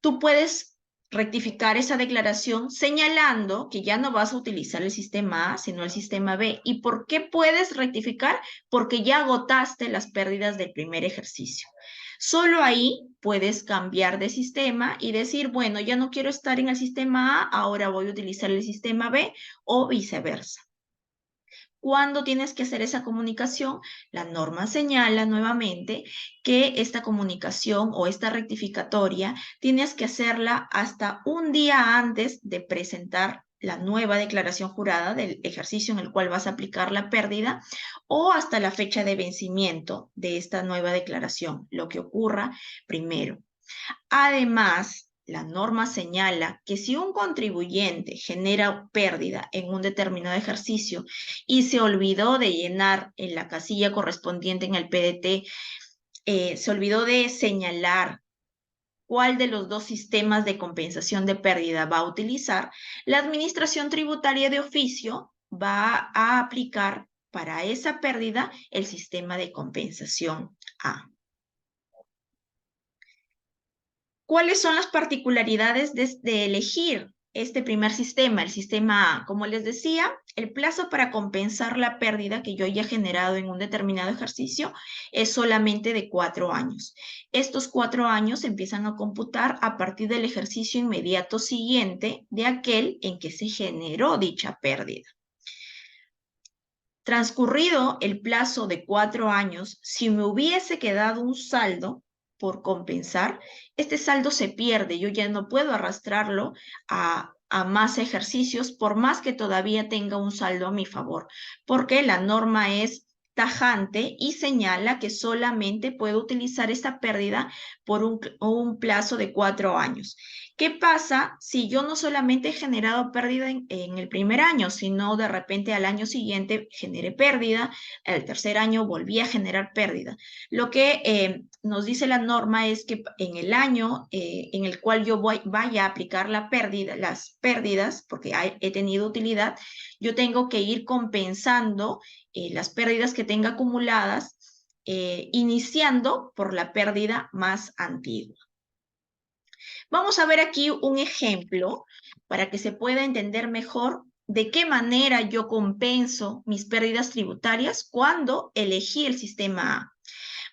Tú puedes rectificar esa declaración señalando que ya no vas a utilizar el sistema A, sino el sistema B. ¿Y por qué puedes rectificar? Porque ya agotaste las pérdidas del primer ejercicio. Solo ahí puedes cambiar de sistema y decir, bueno, ya no quiero estar en el sistema A, ahora voy a utilizar el sistema B o viceversa. ¿Cuándo tienes que hacer esa comunicación? La norma señala nuevamente que esta comunicación o esta rectificatoria tienes que hacerla hasta un día antes de presentar la nueva declaración jurada del ejercicio en el cual vas a aplicar la pérdida o hasta la fecha de vencimiento de esta nueva declaración, lo que ocurra primero. Además, la norma señala que si un contribuyente genera pérdida en un determinado ejercicio y se olvidó de llenar en la casilla correspondiente en el PDT, se olvidó de señalar cuál de los dos sistemas de compensación de pérdida va a utilizar, la Administración Tributaria de Oficio va a aplicar para esa pérdida el sistema de compensación A. ¿Cuáles son las particularidades de elegir este primer sistema, el sistema A? Como les decía, el plazo para compensar la pérdida que yo haya generado en un determinado ejercicio es solamente de 4 años. Estos 4 años empiezan a computar a partir del ejercicio inmediato siguiente de aquel en que se generó dicha pérdida. Transcurrido el plazo de 4 años, si me hubiese quedado un saldo por compensar, este saldo se pierde. Yo ya no puedo arrastrarlo a más ejercicios, por más que todavía tenga un saldo a mi favor, porque la norma es tajante y señala que solamente puedo utilizar esta pérdida por un plazo de 4 años. ¿Qué pasa si yo no solamente he generado pérdida en el primer año, sino de repente al año siguiente generé pérdida, al tercer año volví a generar pérdida? Lo que nos dice la norma es que en el año en el cual yo vaya a aplicar las pérdidas, porque he tenido utilidad, yo tengo que ir compensando las pérdidas que tenga acumuladas, iniciando por la pérdida más antigua. Vamos a ver aquí un ejemplo para que se pueda entender mejor de qué manera yo compenso mis pérdidas tributarias cuando elegí el sistema A.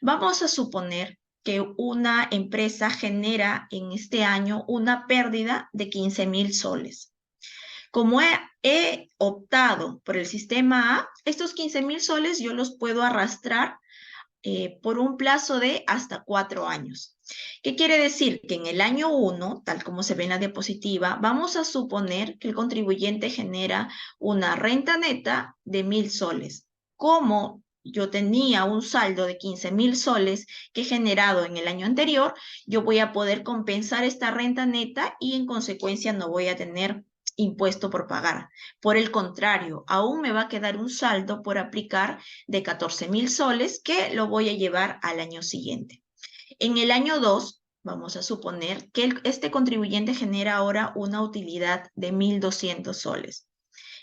Vamos a suponer que una empresa genera en este año una pérdida de 15.000 soles. Como he optado por el sistema A, estos 15.000 soles yo los puedo arrastrar por un plazo de hasta 4 años. ¿Qué quiere decir? Que en el año 1, tal como se ve en la diapositiva, vamos a suponer que el contribuyente genera una renta neta de 1.000 soles. Como yo tenía un saldo de 15.000 soles que he generado en el año anterior, yo voy a poder compensar esta renta neta y en consecuencia no voy a tener impuesto por pagar. Por el contrario, aún me va a quedar un saldo por aplicar de 14.000 soles que lo voy a llevar al año siguiente. En el año 2, vamos a suponer que este contribuyente genera ahora una utilidad de 1.200 soles.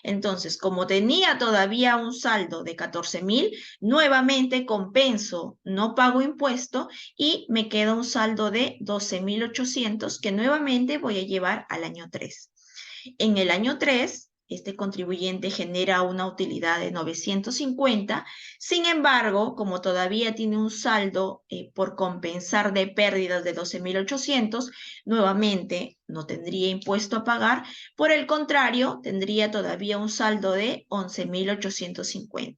Entonces, como tenía todavía un saldo de 14.000, nuevamente compenso, no pago impuesto y me queda un saldo de 12.800 que nuevamente voy a llevar al año 3. En el año 3, este contribuyente genera una utilidad de 950. Sin embargo, como todavía tiene un saldo por compensar de pérdidas de 12.800, nuevamente no tendría impuesto a pagar. Por el contrario, tendría todavía un saldo de 11.850.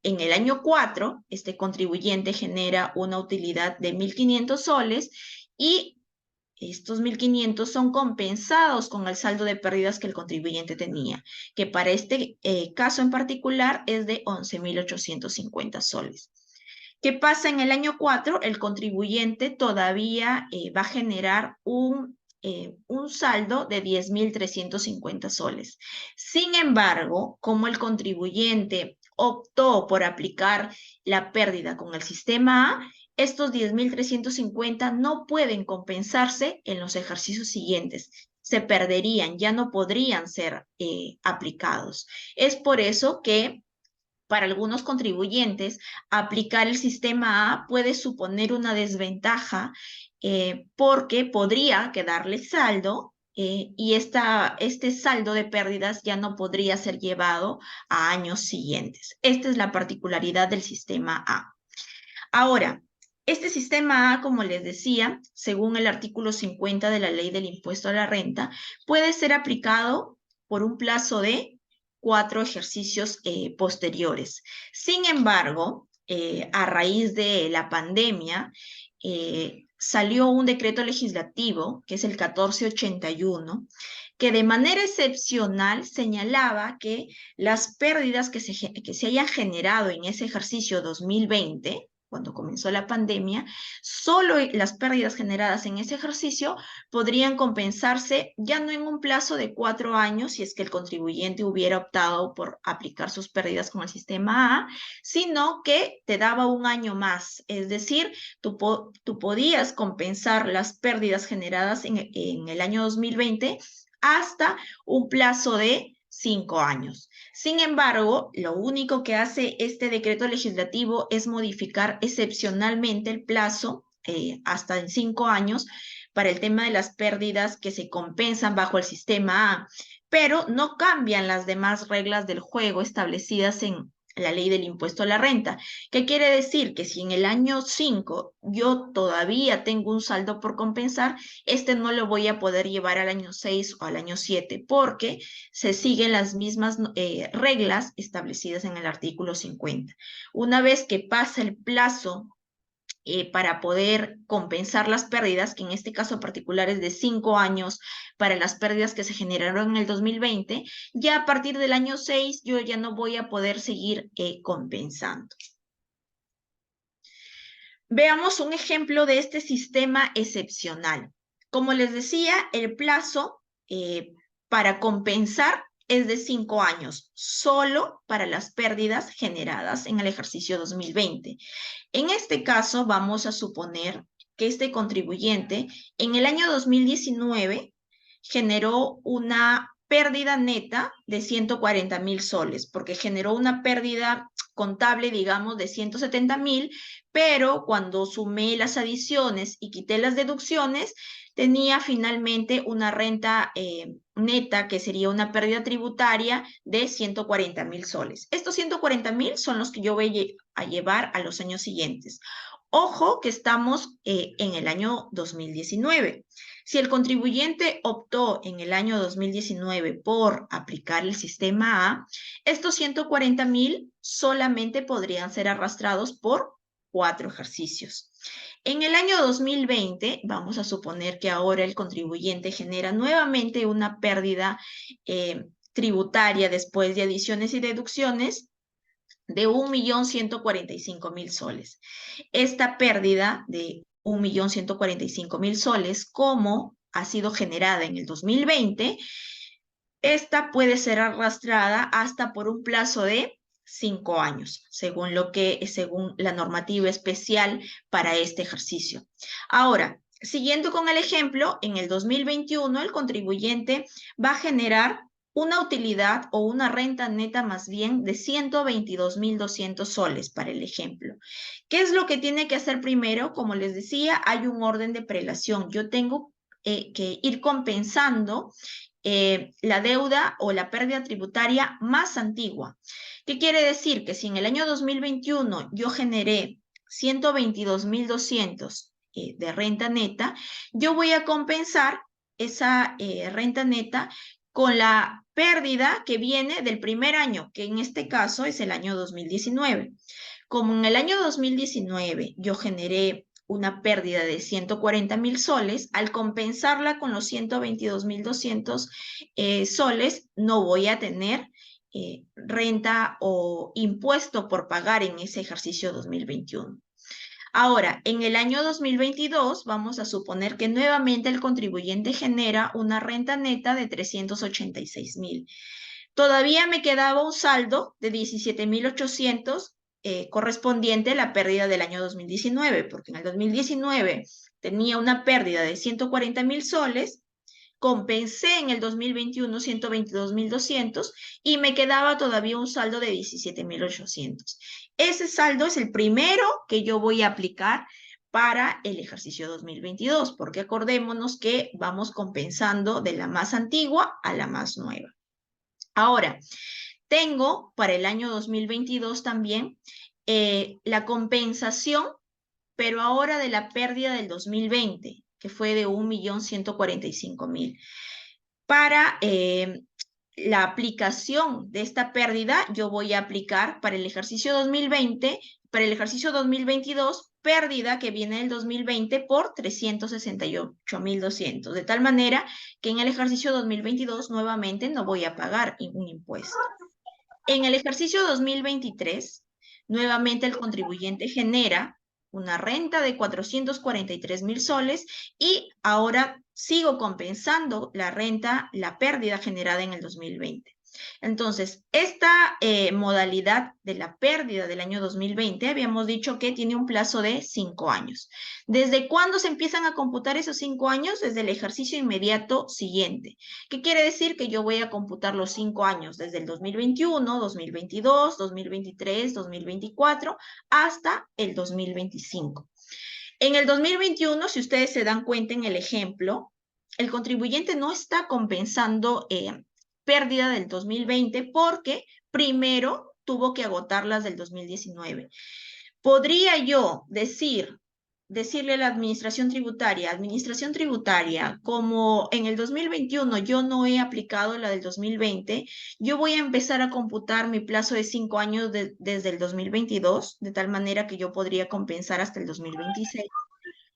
En el año 4, este contribuyente genera una utilidad de 1.500 soles y estos 1.500 son compensados con el saldo de pérdidas que el contribuyente tenía, que para este caso en particular es de 11.850 soles. ¿Qué pasa en el año 4? El contribuyente todavía va a generar un saldo de 10.350 soles. Sin embargo, como el contribuyente optó por aplicar la pérdida con el sistema A, estos 10.350 no pueden compensarse en los ejercicios siguientes. Se perderían, ya no podrían ser aplicados. Es por eso que para algunos contribuyentes, aplicar el sistema A puede suponer una desventaja porque podría quedarle saldo y este saldo de pérdidas ya no podría ser llevado a años siguientes. Esta es la particularidad del sistema A. Ahora, este sistema A, como les decía, según el artículo 50 de la Ley del Impuesto a la Renta, puede ser aplicado por un plazo de 4 ejercicios posteriores. Sin embargo, a raíz de la pandemia, salió un decreto legislativo, que es el 1481, que de manera excepcional señalaba que las pérdidas que se hayan generado en ese ejercicio 2020, cuando comenzó la pandemia, solo las pérdidas generadas en ese ejercicio podrían compensarse ya no en un plazo de 4 años, si es que el contribuyente hubiera optado por aplicar sus pérdidas con el sistema A, sino que te daba un año más. Es decir, tú podías compensar las pérdidas generadas en el año 2020 hasta un plazo de 5 años. Sin embargo, lo único que hace este decreto legislativo es modificar excepcionalmente el plazo hasta en 5 años para el tema de las pérdidas que se compensan bajo el sistema A, pero no cambian las demás reglas del juego establecidas en la Ley del Impuesto a la Renta. ¿Qué quiere decir? Que si en el año 5 yo todavía tengo un saldo por compensar, no lo voy a poder llevar al año 6 o al año 7 porque se siguen las mismas reglas establecidas en el artículo 50. Una vez que pasa el plazo para poder compensar las pérdidas, que en este caso particular es de 5 años para las pérdidas que se generaron en el 2020, ya a partir del año 6 yo ya no voy a poder seguir compensando. Veamos un ejemplo de este sistema excepcional. Como les decía, el plazo para compensar es de 5 años, solo para las pérdidas generadas en el ejercicio 2020. En este caso, vamos a suponer que este contribuyente en el año 2019 generó una pérdida neta de 140.000 soles, porque generó una pérdida contable, digamos, de 170.000, pero cuando sumé las adiciones y quité las deducciones, tenía finalmente una renta neta, que sería una pérdida tributaria de 140.000 soles. Estos 140.000 son los que yo voy a llevar a los años siguientes. Ojo que estamos en el año 2019. Si el contribuyente optó en el año 2019 por aplicar el sistema A, estos 140.000 solamente podrían ser arrastrados por 4 ejercicios. En el año 2020, vamos a suponer que ahora el contribuyente genera nuevamente una pérdida tributaria después de adiciones y deducciones de 1.145.000 soles. Esta pérdida de 1.145.000 soles, como ha sido generada en el 2020, esta puede ser arrastrada hasta por un plazo de 5 años, según la normativa especial para este ejercicio. Ahora, siguiendo con el ejemplo, en el 2021 el contribuyente va a generar una utilidad o una renta neta más bien de 122.200 soles para el ejemplo. ¿Qué es lo que tiene que hacer primero? Como les decía, hay un orden de prelación. Yo tengo que ir compensando la deuda o la pérdida tributaria más antigua. ¿Qué quiere decir? Que si en el año 2021 yo generé 122.200 de renta neta, yo voy a compensar esa renta neta con la pérdida que viene del primer año, que en este caso es el año 2019. Como en el año 2019 yo generé una pérdida de 140.000 soles, al compensarla con los 122.200 soles, no voy a tener renta o impuesto por pagar en ese ejercicio 2021. Ahora, en el año 2022, vamos a suponer que nuevamente el contribuyente genera una renta neta de 386.000. Todavía me quedaba un saldo de 17.800 correspondiente a la pérdida del año 2019, porque en el 2019 tenía una pérdida de 140.000 soles, compensé en el 2021 122.200 y me quedaba todavía un saldo de 17.800. Ese saldo es el primero que yo voy a aplicar para el ejercicio 2022, porque acordémonos que vamos compensando de la más antigua a la más nueva. Ahora, tengo para el año 2022 también la compensación, pero ahora de la pérdida del 2020, que fue de 1.145.000. Para la aplicación de esta pérdida, yo voy a aplicar para el ejercicio 2020, para el ejercicio 2022, pérdida que viene del 2020 por 368.200, de tal manera que en el ejercicio 2022 nuevamente no voy a pagar un impuesto. En el ejercicio 2023, nuevamente el contribuyente genera una renta de 443.000 soles y ahora sigo compensando la renta, la pérdida generada en el 2020. Entonces, esta modalidad de la pérdida del año 2020, habíamos dicho que tiene un plazo de 5 años. ¿Desde cuándo se empiezan a computar esos 5 años? Desde el ejercicio inmediato siguiente. ¿Qué quiere decir? Que yo voy a computar los 5 años desde el 2021, 2022, 2023, 2024, hasta el 2025. En el 2021, si ustedes se dan cuenta en el ejemplo, el contribuyente no está compensando pérdida del 2020 porque primero tuvo que agotarlas del 2019. ¿Podría yo decirle a la administración tributaria, como en el 2021 yo no he aplicado la del 2020, yo voy a empezar a computar mi plazo de 5 años desde el 2022, de tal manera que yo podría compensar hasta el 2026?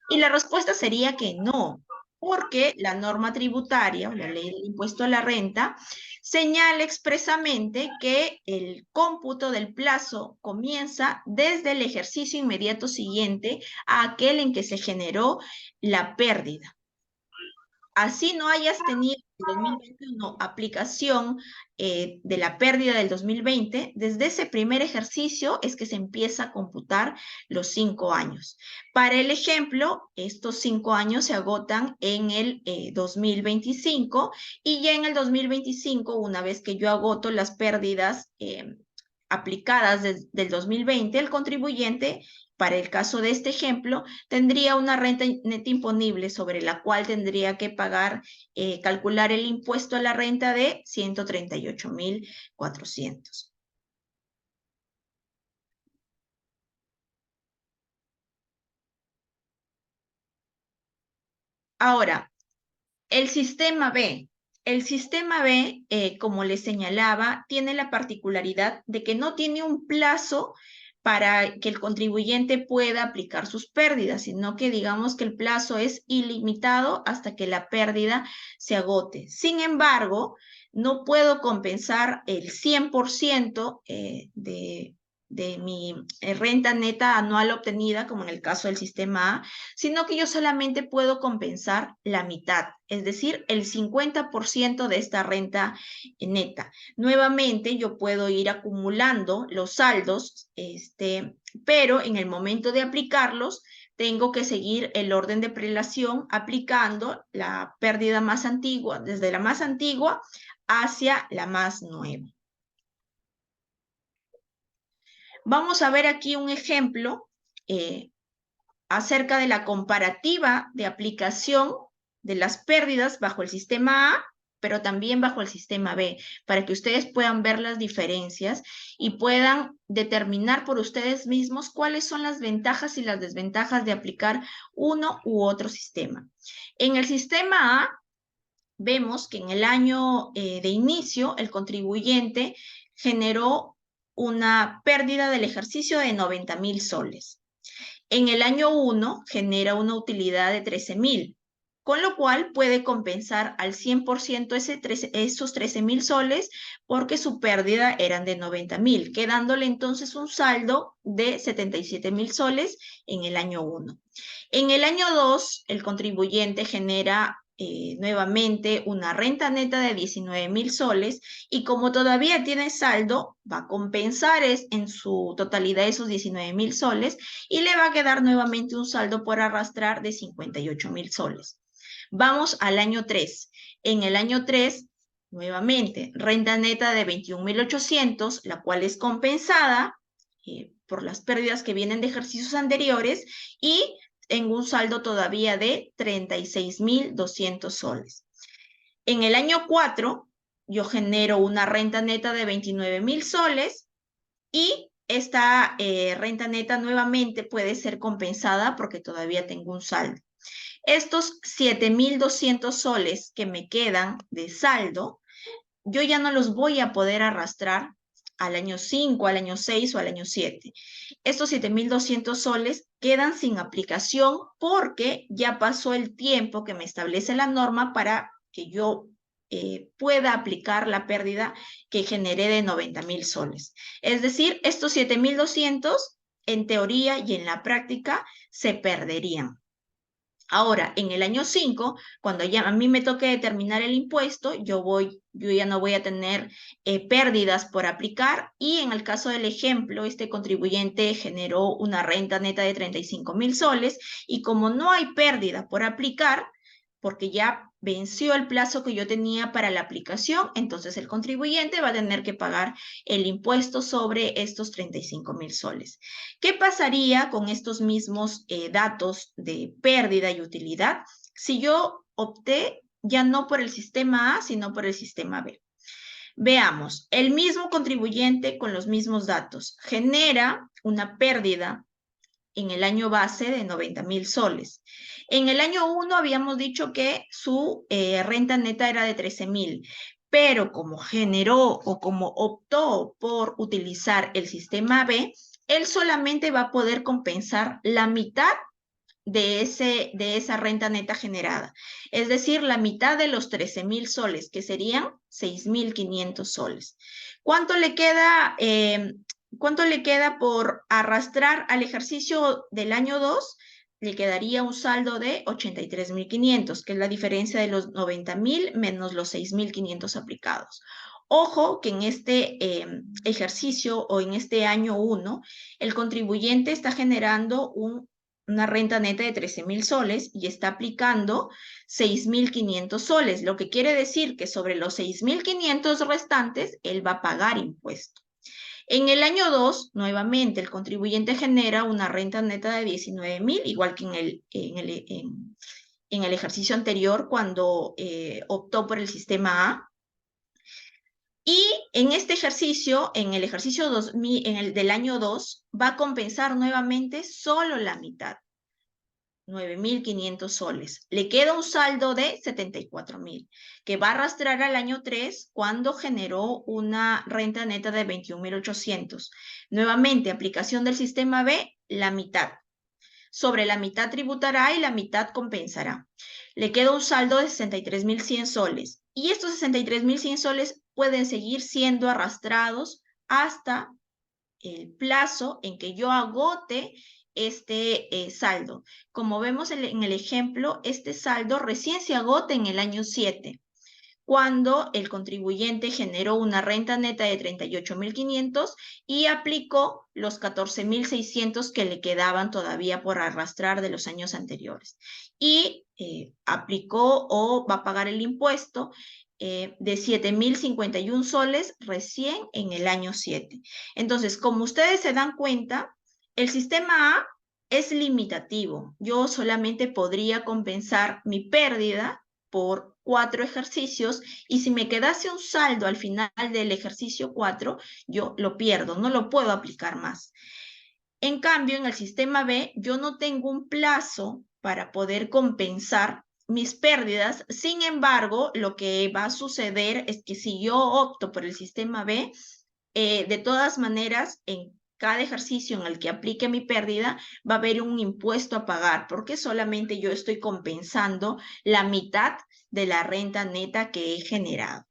Y la respuesta sería que no, porque la norma tributaria, o la ley del impuesto a la renta, señala expresamente que el cómputo del plazo comienza desde el ejercicio inmediato siguiente a aquel en que se generó la pérdida. Así no hayas tenido en 2021 aplicación de la pérdida del 2020, desde ese primer ejercicio es que se empieza a computar los 5 años. Para el ejemplo, estos 5 años se agotan en el 2025 y ya en el 2025, una vez que yo agoto las pérdidas aplicadas del 2020, el contribuyente, para el caso de este ejemplo, tendría una renta neta imponible sobre la cual tendría que pagar, calcular el impuesto a la renta de 138.400. Ahora, el sistema B. El sistema B, como les señalaba, tiene la particularidad de que no tiene un plazo para que el contribuyente pueda aplicar sus pérdidas, sino que digamos que el plazo es ilimitado hasta que la pérdida se agote. Sin embargo, no puedo compensar el 100% de mi renta neta anual obtenida, como en el caso del sistema A, sino que yo solamente puedo compensar la mitad, es decir, el 50% de esta renta neta. Nuevamente, yo puedo ir acumulando los saldos, pero en el momento de aplicarlos, tengo que seguir el orden de prelación aplicando la pérdida más antigua, desde la más antigua hacia la más nueva. Vamos a ver aquí un ejemplo acerca de la comparativa de aplicación de las pérdidas bajo el sistema A pero también bajo el sistema B, para que ustedes puedan ver las diferencias y puedan determinar por ustedes mismos cuáles son las ventajas y las desventajas de aplicar uno u otro sistema. En el sistema A, vemos que en el año de inicio, el contribuyente generó una pérdida del ejercicio de 90.000 soles. En el año 1 genera una utilidad de 13.000, con lo cual puede compensar al 100% esos 13.000 soles porque su pérdida eran de 90.000, quedándole entonces un saldo de 77.000 soles en el año 1. En el año 2, el contribuyente genera nuevamente una renta neta de 19.000 soles y como todavía tiene saldo, va a compensar en su totalidad esos 19.000 soles y le va a quedar nuevamente un saldo por arrastrar de 58.000 soles. Vamos al año 3. En el año 3, nuevamente, renta neta de 21.800, la cual es compensada por las pérdidas que vienen de ejercicios anteriores y en un saldo todavía de 36.200 soles. En el año 4, yo genero una renta neta de 29.000 soles y esta renta neta nuevamente puede ser compensada porque todavía tengo un saldo. Estos 7.200 soles que me quedan de saldo, yo ya no los voy a poder arrastrar al año 5, al año 6 o al año 7. Estos 7.200 soles quedan sin aplicación porque ya pasó el tiempo que me establece la norma para que yo pueda aplicar la pérdida que generé de 90.000 soles. Es decir, estos 7.200 en teoría y en la práctica se perderían. Ahora, en el año 5, cuando ya a mí me toque determinar el impuesto, yo ya no voy a tener pérdidas por aplicar y en el caso del ejemplo, este contribuyente generó una renta neta de 35.000 soles y como no hay pérdida por aplicar, porque ya venció el plazo que yo tenía para la aplicación, entonces el contribuyente va a tener que pagar el impuesto sobre estos 35.000 soles. ¿Qué pasaría con estos mismos datos de pérdida y utilidad si yo opté ya no por el sistema A, sino por el sistema B? Veamos, el mismo contribuyente con los mismos datos genera una pérdida en el año base de 90.000 soles. En el año 1 habíamos dicho que su renta neta era de 13.000, pero como generó o como optó por utilizar el sistema B, él solamente va a poder compensar la mitad de esa renta neta generada. Es decir, la mitad de los 13.000 soles, que serían 6.500 soles. ¿Cuánto le queda por arrastrar al ejercicio del año 2? Le quedaría un saldo de 83.500, que es la diferencia de los 90.000 menos los 6.500 aplicados. Ojo que en este ejercicio o en este año 1, el contribuyente está generando una renta neta de 13.000 soles y está aplicando 6.500 soles, lo que quiere decir que sobre los 6.500 restantes, él va a pagar impuesto. En el año 2, nuevamente, el contribuyente genera una renta neta de 19.000, igual que en el ejercicio anterior, cuando optó por el sistema A. Y en este ejercicio, en el ejercicio del año 2, va a compensar nuevamente solo la mitad, 9.500 soles. Le queda un saldo de 74.000, que va a arrastrar al año 3 cuando generó una renta neta de 21.800. Nuevamente, aplicación del sistema B, la mitad. Sobre la mitad tributará y la mitad compensará. Le queda un saldo de 63.100 soles. Y estos 63.100 soles pueden seguir siendo arrastrados hasta el plazo en que yo agote este saldo. Como vemos en el ejemplo, este saldo recién se agota en el año 7, cuando el contribuyente generó una renta neta de 38.500 y aplicó los 14.600 que le quedaban todavía por arrastrar de los años anteriores. Y aplicó o va a pagar el impuesto de 7.051 soles recién en el año 7. Entonces, como ustedes se dan cuenta, el sistema A es limitativo. Yo solamente podría compensar mi pérdida por 4 ejercicios, y si me quedase un saldo al final del ejercicio 4, yo lo pierdo, no lo puedo aplicar más. En cambio, en el sistema B, yo no tengo un plazo para poder compensar mis pérdidas. Sin embargo, lo que va a suceder es que si yo opto por el sistema B, de todas maneras, en cada ejercicio en el que aplique mi pérdida, va a haber un impuesto a pagar, porque solamente yo estoy compensando la mitad de la renta neta que he generado.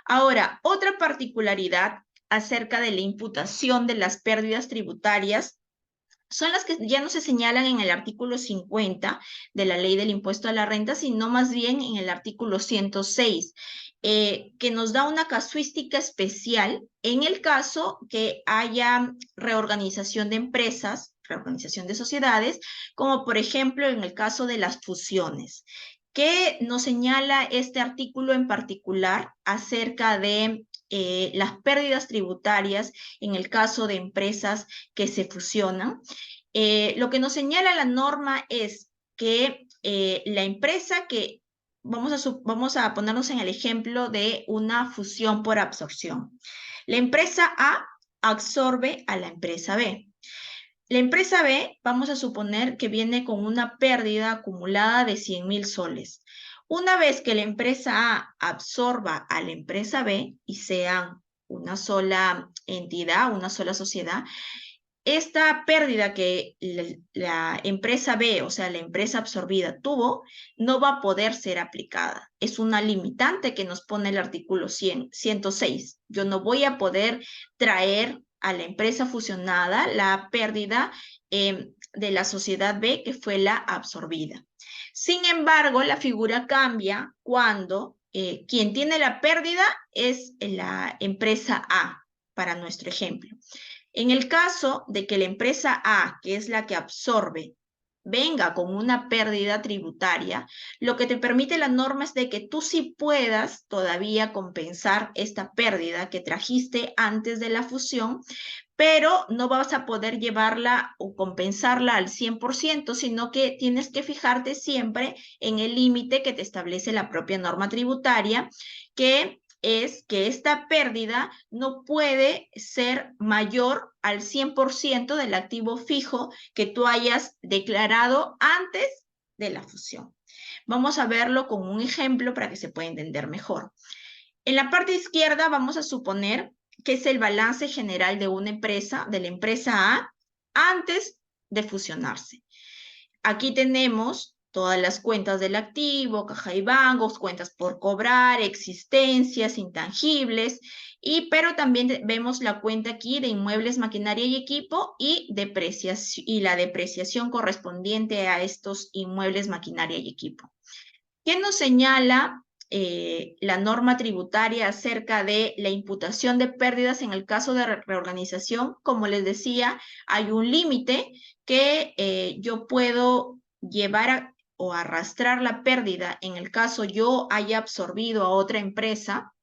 Ahora, otra particularidad acerca de la imputación de las pérdidas tributarias son las que ya no se señalan en el artículo 50 de la Ley del Impuesto a la Renta, sino más bien en el artículo 106, que nos da una casuística especial en el caso que haya reorganización de empresas, reorganización de sociedades, como por ejemplo en el caso de las fusiones. ¿Qué nos señala este artículo en particular acerca de las pérdidas tributarias en el caso de empresas que se fusionan? Lo que nos señala la norma es que la empresa que, vamos a ponernos en el ejemplo de una fusión por absorción. La empresa A absorbe a la empresa B. La empresa B, vamos a suponer que viene con una pérdida acumulada de 100.000 soles. Una vez que la empresa A absorba a la empresa B y sean una sola entidad, una sola sociedad, esta pérdida que la empresa B, o sea, la empresa absorbida tuvo, no va a poder ser aplicada. Es una limitante que nos pone el artículo 106. Yo no voy a poder traer a la empresa fusionada la pérdida de la sociedad B, que fue la absorbida. Sin embargo, la figura cambia cuando quien tiene la pérdida es la empresa A, para nuestro ejemplo. En el caso de que la empresa A, que es la que absorbe, venga con una pérdida tributaria, lo que te permite la norma es de que tú sí puedas todavía compensar esta pérdida que trajiste antes de la fusión, pero no vas a poder llevarla o compensarla al 100%, sino que tienes que fijarte siempre en el límite que te establece la propia norma tributaria, que es que esta pérdida no puede ser mayor al 100% del activo fijo que tú hayas declarado antes de la fusión. Vamos a verlo con un ejemplo para que se pueda entender mejor. En la parte izquierda vamos a suponer que es el balance general de una empresa, de la empresa A, antes de fusionarse. Aquí tenemos todas las cuentas del activo, caja y bancos, cuentas por cobrar, existencias, intangibles, pero también vemos la cuenta aquí de inmuebles, maquinaria y equipo y la depreciación correspondiente a estos inmuebles, maquinaria y equipo. ¿Qué nos señala la norma tributaria acerca de la imputación de pérdidas en el caso de reorganización? Como les decía, hay un límite que yo puedo llevar o arrastrar la pérdida en el caso yo haya absorbido a otra empresa,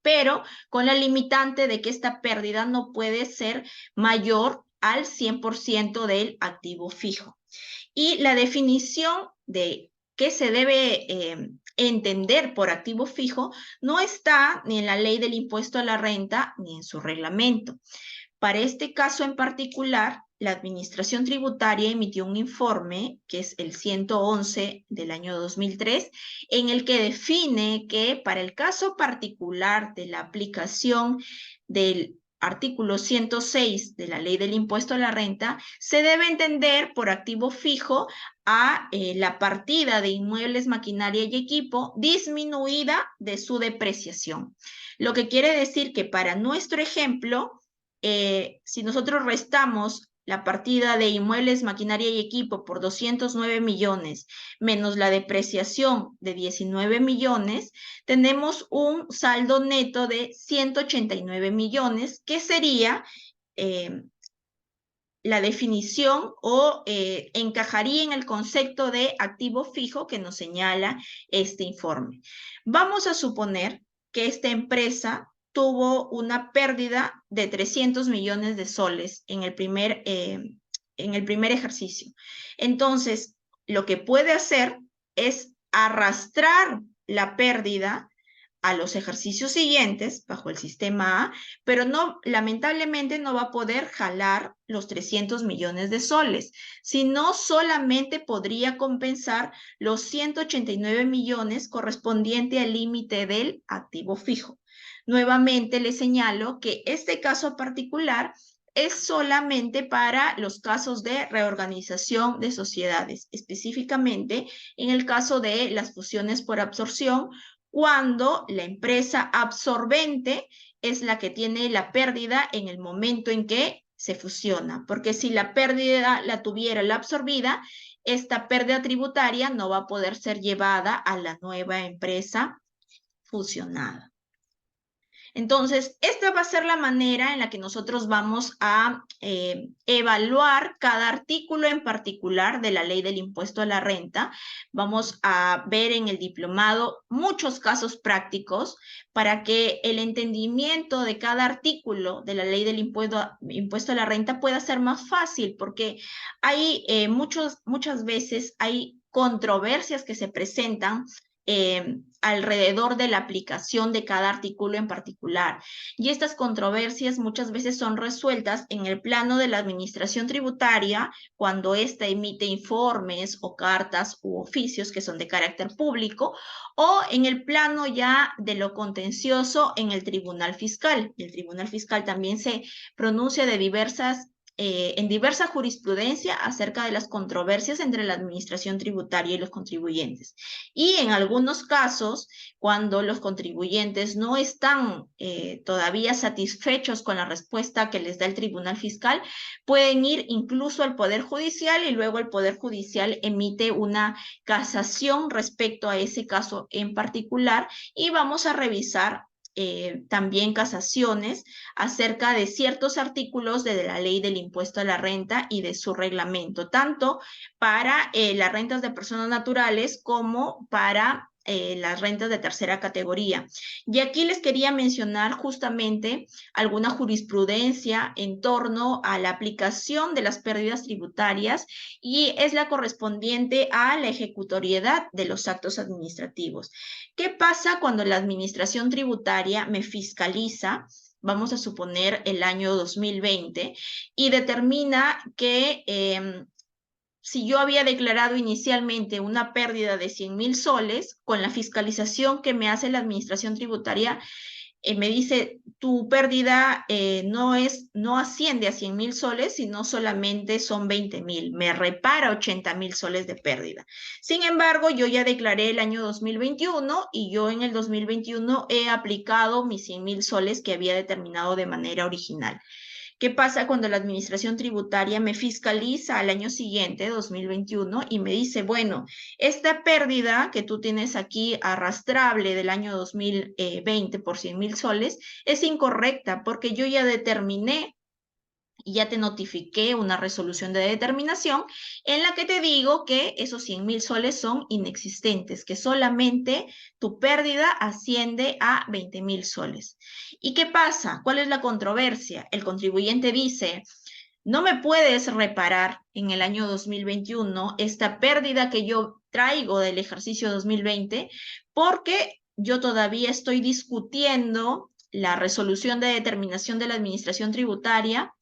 pero con la limitante de que esta pérdida no puede ser mayor al 100% del activo fijo. Y la definición de qué se debe entender por activo fijo no está ni en la Ley del Impuesto a la Renta ni en su reglamento. Para este caso en particular, la Administración Tributaria emitió un informe, que es el 111 del año 2003, en el que define que para el caso particular de la aplicación del artículo 106 de la Ley del Impuesto a la Renta, se debe entender por activo fijo a la partida de inmuebles, maquinaria y equipo disminuida de su depreciación. Lo que quiere decir que para nuestro ejemplo, si nosotros restamos la partida de inmuebles, maquinaria y equipo por 209 millones menos la depreciación de 19 millones, tenemos un saldo neto de 189 millones, que sería la definición o encajaría en el concepto de activo fijo que nos señala este informe. Vamos a suponer que esta empresa tuvo una pérdida de 300 millones de soles en el primer ejercicio. Entonces, lo que puede hacer es arrastrar la pérdida a los ejercicios siguientes bajo el sistema A, pero no, lamentablemente no va a poder jalar los 300 millones de soles, sino solamente podría compensar los 189 millones correspondiente al límite del activo fijo. Nuevamente le señalo que este caso particular es solamente para los casos de reorganización de sociedades, específicamente en el caso de las fusiones por absorción, cuando la empresa absorbente es la que tiene la pérdida en el momento en que se fusiona, porque si la pérdida la tuviera la absorbida, esta pérdida tributaria no va a poder ser llevada a la nueva empresa fusionada. Entonces, esta va a ser la manera en la que nosotros vamos a evaluar cada artículo en particular de la ley del impuesto a la renta. Vamos a ver en el diplomado muchos casos prácticos para que el entendimiento de cada artículo de la ley del impuesto a la renta pueda ser más fácil, porque hay muchas veces hay controversias que se presentan alrededor de la aplicación de cada artículo en particular. Y estas controversias muchas veces son resueltas en el plano de la administración tributaria, cuando ésta emite informes o cartas u oficios que son de carácter público, o en el plano ya de lo contencioso en el Tribunal Fiscal. El Tribunal Fiscal también se pronuncia de en diversa jurisprudencia acerca de las controversias entre la administración tributaria y los contribuyentes. Y en algunos casos, cuando los contribuyentes no están todavía satisfechos con la respuesta que les da el Tribunal Fiscal, pueden ir incluso al Poder Judicial y luego el Poder Judicial emite una casación respecto a ese caso en particular y vamos a revisar también casaciones acerca de ciertos artículos de la ley del impuesto a la renta y de su reglamento, tanto para las rentas de personas naturales como para las rentas de tercera categoría. Y aquí les quería mencionar justamente alguna jurisprudencia en torno a la aplicación de las pérdidas tributarias y es la correspondiente a la ejecutoriedad de los actos administrativos. ¿Qué pasa cuando la administración tributaria me fiscaliza? Vamos a suponer el año 2020 y determina que si yo había declarado inicialmente una pérdida de 100,000 soles, con la fiscalización que me hace la administración tributaria, me dice, tu pérdida no asciende a 100,000 soles, sino solamente son 20,000. Me repara 80,000 soles de pérdida. Sin embargo, yo ya declaré el año 2021 y yo en el 2021 he aplicado mis 100,000 soles que había determinado de manera original. ¿Qué pasa cuando la administración tributaria me fiscaliza al año siguiente, 2021, y me dice, bueno, esta pérdida que tú tienes aquí arrastrable del año 2020 por 100,000 soles es incorrecta porque yo ya determiné y ya te notifiqué una resolución de determinación en la que te digo que esos 100,000 soles son inexistentes, que solamente tu pérdida asciende a 20,000 soles. ¿Y qué pasa? ¿Cuál es la controversia? El contribuyente dice, no me puedes reparar en el año 2021 esta pérdida que yo traigo del ejercicio 2020 porque yo todavía estoy discutiendo la resolución de determinación de la administración tributaria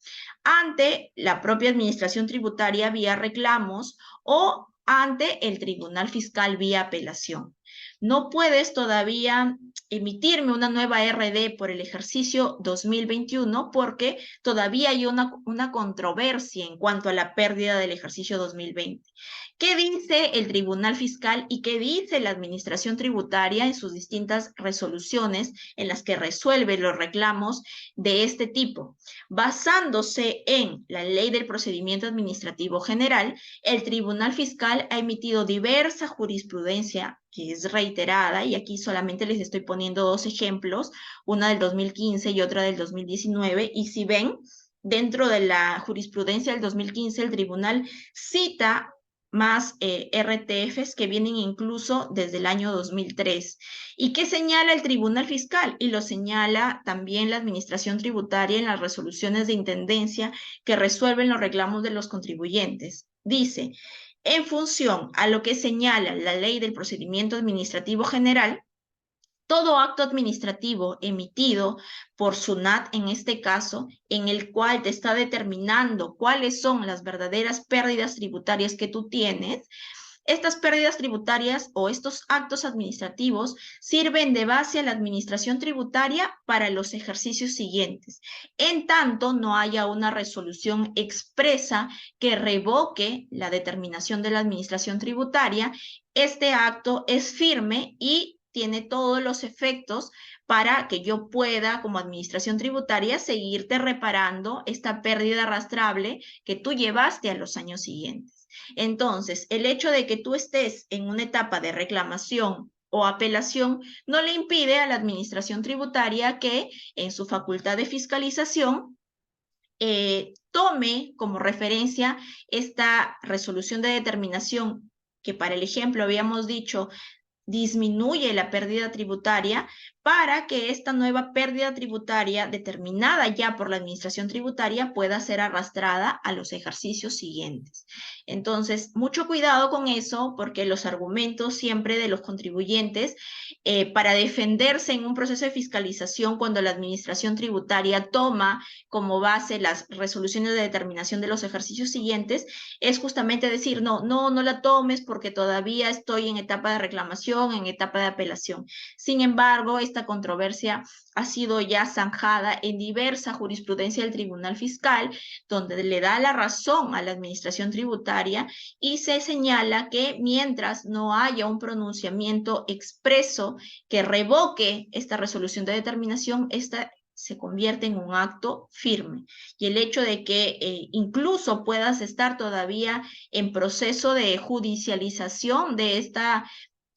ante la propia administración tributaria vía reclamos o ante el Tribunal Fiscal vía apelación. No puedes todavía emitirme una nueva RD por el ejercicio 2021 porque todavía hay una controversia en cuanto a la pérdida del ejercicio 2020. ¿Qué dice el Tribunal Fiscal y qué dice la Administración Tributaria en sus distintas resoluciones en las que resuelve los reclamos de este tipo? Basándose en la Ley del Procedimiento Administrativo General, el Tribunal Fiscal ha emitido diversa jurisprudencia que es reiterada, y aquí solamente les estoy poniendo dos ejemplos, una del 2015 y otra del 2019, y si ven, dentro de la jurisprudencia del 2015, el tribunal cita más RTFs que vienen incluso desde el año 2003. ¿Y qué señala el Tribunal Fiscal? Y lo señala también la Administración Tributaria en las resoluciones de intendencia que resuelven los reclamos de los contribuyentes. Dice, En función a lo que señala la Ley del Procedimiento Administrativo General, todo acto administrativo emitido por SUNAT, en este caso, en el cual te está determinando cuáles son las verdaderas pérdidas tributarias que tú tienes, estas pérdidas tributarias o estos actos administrativos sirven de base a la administración tributaria para los ejercicios siguientes, en tanto no haya una resolución expresa que revoque la determinación de la administración tributaria. Este acto es firme y tiene todos los efectos para que yo pueda, como administración tributaria, seguirte reparando esta pérdida arrastrable que tú llevaste a los años siguientes. Entonces, el hecho de que tú estés en una etapa de reclamación o apelación no le impide a la administración tributaria que en su facultad de fiscalización tome como referencia esta resolución de determinación que para el ejemplo habíamos dicho disminuye la pérdida tributaria para que esta nueva pérdida tributaria determinada ya por la administración tributaria pueda ser arrastrada a los ejercicios siguientes. Entonces, mucho cuidado con eso porque los argumentos siempre de los contribuyentes para defenderse en un proceso de fiscalización cuando la administración tributaria toma como base las resoluciones de determinación de los ejercicios siguientes es justamente decir, no la tomes porque todavía estoy en etapa de reclamación, en etapa de apelación. Sin embargo, esta controversia ha sido ya zanjada en diversa jurisprudencia del Tribunal Fiscal, donde le da la razón a la administración tributaria y se señala que mientras no haya un pronunciamiento expreso que revoque esta resolución de determinación, esta se convierte en un acto firme. Y el hecho de que incluso puedas estar todavía en proceso de judicialización de esta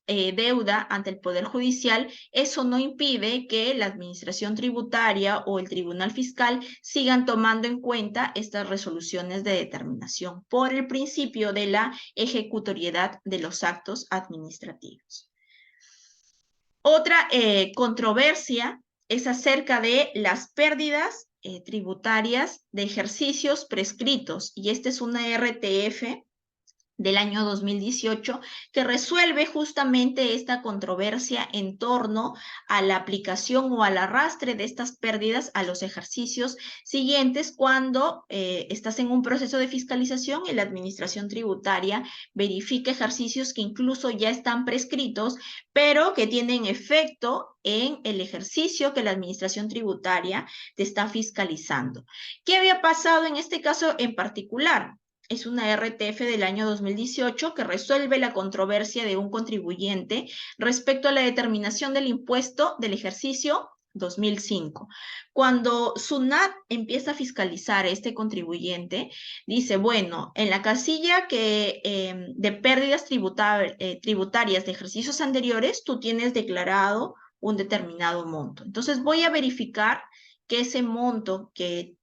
deuda ante el Poder Judicial, eso no impide que la administración tributaria o el Tribunal Fiscal sigan tomando en cuenta estas resoluciones de determinación por el principio de la ejecutoriedad de los actos administrativos. Otra controversia es acerca de las pérdidas tributarias de ejercicios prescritos, y esta es una RTF del año 2018 que resuelve justamente esta controversia en torno a la aplicación o al arrastre de estas pérdidas a los ejercicios siguientes cuando estás en un proceso de fiscalización y la administración tributaria verifica ejercicios que incluso ya están prescritos, pero que tienen efecto en el ejercicio que la administración tributaria te está fiscalizando. ¿Qué había pasado en este caso en particular? Es una RTF del año 2018 que resuelve la controversia de un contribuyente respecto a la determinación del impuesto del ejercicio 2005. Cuando SUNAT empieza a fiscalizar a este contribuyente, dice, bueno, en la casilla de pérdidas tributarias de ejercicios anteriores, tú tienes declarado un determinado monto. Entonces voy a verificar que ese monto que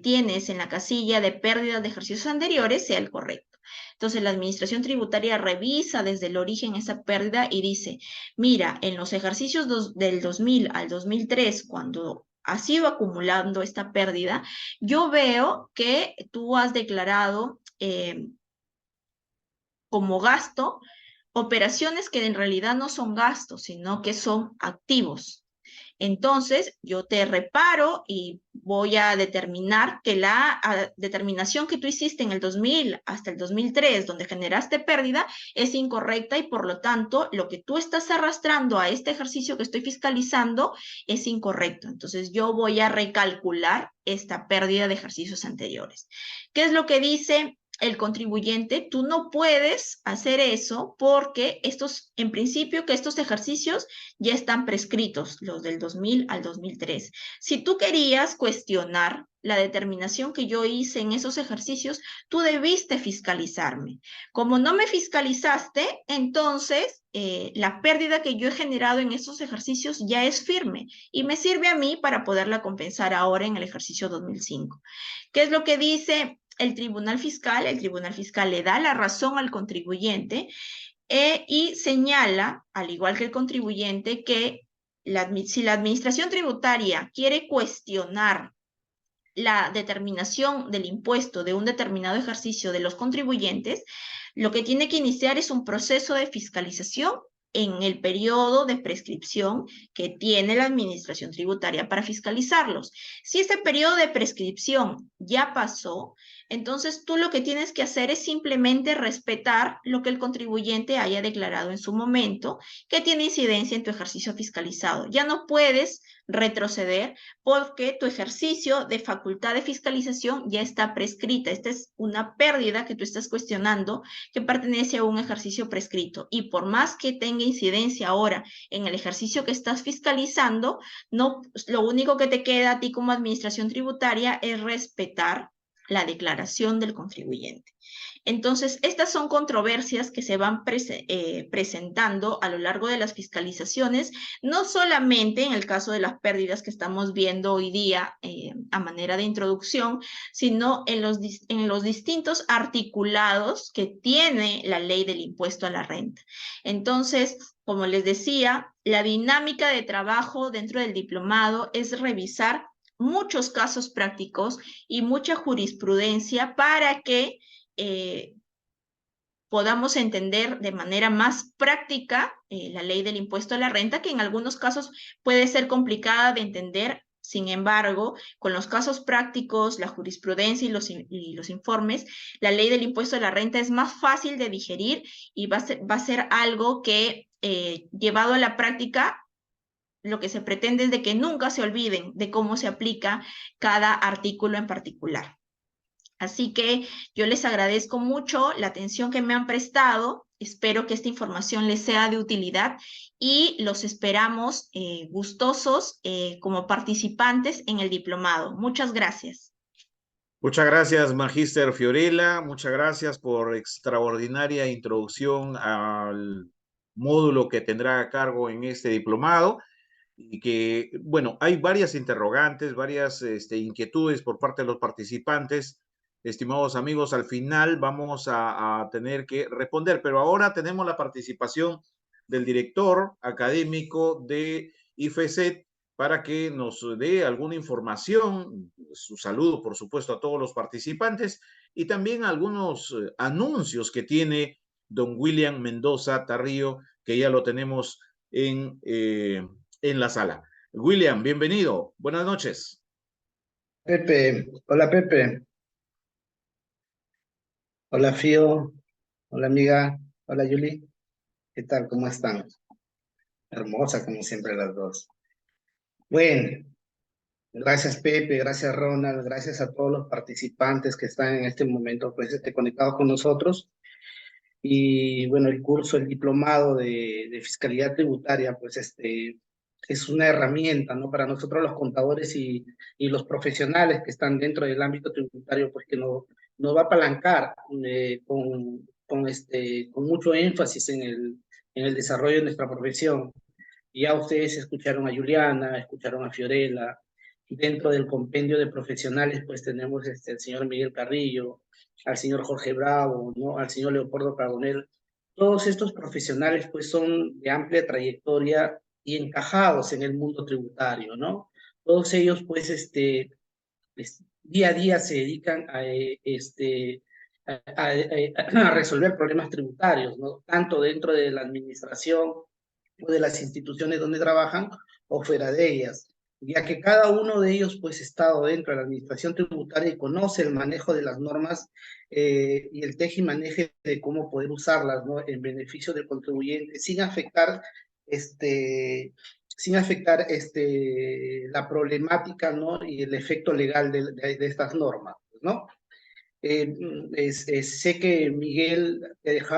tienes en la casilla de pérdidas de ejercicios anteriores sea el correcto. Entonces la administración tributaria revisa desde el origen esa pérdida y dice, mira, en los ejercicios del 2000 al 2003, cuando has ido acumulando esta pérdida, yo veo que tú has declarado como gasto operaciones que en realidad no son gastos, sino que son activos. Entonces, yo te reparo y voy a determinar que la determinación que tú hiciste en el 2000 hasta el 2003, donde generaste pérdida, es incorrecta y por lo tanto, lo que tú estás arrastrando a este ejercicio que estoy fiscalizando es incorrecto. Entonces, yo voy a recalcular esta pérdida de ejercicios anteriores. ¿Qué es lo que dice el contribuyente? Tú no puedes hacer eso porque en principio que estos ejercicios ya están prescritos, los del 2000 al 2003. Si tú querías cuestionar la determinación que yo hice en esos ejercicios, tú debiste fiscalizarme. Como no me fiscalizaste, entonces la pérdida que yo he generado en esos ejercicios ya es firme y me sirve a mí para poderla compensar ahora en el ejercicio 2005. ¿Qué es lo que dice el Tribunal Fiscal? El Tribunal Fiscal le da la razón al contribuyente y señala, al igual que el contribuyente, que si la administración tributaria quiere cuestionar la determinación del impuesto de un determinado ejercicio de los contribuyentes, lo que tiene que iniciar es un proceso de fiscalización en el periodo de prescripción que tiene la Administración Tributaria para fiscalizarlos. Si ese periodo de prescripción ya pasó, entonces tú lo que tienes que hacer es simplemente respetar lo que el contribuyente haya declarado en su momento, que tiene incidencia en tu ejercicio fiscalizado. Ya no puedes retroceder porque tu ejercicio de facultad de fiscalización ya está prescrita. Esta es una pérdida que tú estás cuestionando que pertenece a un ejercicio prescrito. Y por más que tenga incidencia ahora en el ejercicio que estás fiscalizando, no, lo único que te queda a ti como administración tributaria es respetar la declaración del contribuyente. Entonces, estas son controversias que se van presentando a lo largo de las fiscalizaciones, no solamente en el caso de las pérdidas que estamos viendo hoy día a manera de introducción, sino en los distintos articulados que tiene la ley del impuesto a la renta. Entonces, como les decía, la dinámica de trabajo dentro del diplomado es revisar muchos casos prácticos y mucha jurisprudencia para que podamos entender de manera más práctica la ley del impuesto a la renta, que en algunos casos puede ser complicada de entender. Sin embargo, con los casos prácticos, la jurisprudencia y los informes, la ley del impuesto a la renta es más fácil de digerir y va a ser algo que, llevado a la práctica, lo que se pretende es de que nunca se olviden de cómo se aplica cada artículo en particular. Así que yo les agradezco mucho la atención que me han prestado. Espero que esta información les sea de utilidad y los esperamos gustosos como participantes en el diplomado. Muchas gracias. Muchas gracias, Magíster Fiorella. Muchas gracias por extraordinaria introducción al módulo que tendrá a cargo en este diplomado. Y que, bueno, hay varias interrogantes, varias inquietudes por parte de los participantes. Estimados amigos, al final vamos a tener que responder, pero ahora tenemos la participación del director académico de IFESET para que nos dé alguna información, su saludo, por supuesto, a todos los participantes y también algunos anuncios que tiene don William Mendoza Tarrío, que ya lo tenemos en la sala. William, bienvenido. Buenas noches. Pepe, hola Pepe. Hola Fío, hola amiga, hola Yuli. ¿Qué tal? ¿Cómo están? Hermosa como siempre las dos. Bueno, gracias Pepe, gracias Ronald, gracias a todos los participantes que están en este momento pues, conectados con nosotros. Y bueno, el curso, el diplomado de fiscalidad tributaria, pues es una herramienta, ¿no? Para nosotros los contadores y los profesionales que están dentro del ámbito tributario, pues que nos va a apalancar con mucho énfasis en el desarrollo de nuestra profesión. Ya ustedes escucharon a Juliana, escucharon a Fiorella. Dentro del compendio de profesionales, pues tenemos el señor Miguel Carrillo, al señor Jorge Bravo, ¿no? Al señor Leopoldo Carbonell. Todos estos profesionales, pues, son de amplia trayectoria y encajados en el mundo tributario, ¿no? Todos ellos, pues, día a día se dedican a resolver problemas tributarios, ¿no? Tanto dentro de la administración o de las instituciones donde trabajan o fuera de ellas, ya que cada uno de ellos pues ha estado dentro de la administración tributaria y conoce el manejo de las normas y el teje y maneje de cómo poder usarlas, ¿no? En beneficio del contribuyente sin afectar la problemática, ¿no? Y el efecto legal de estas normas, ¿no? Sé que Miguel ha dejado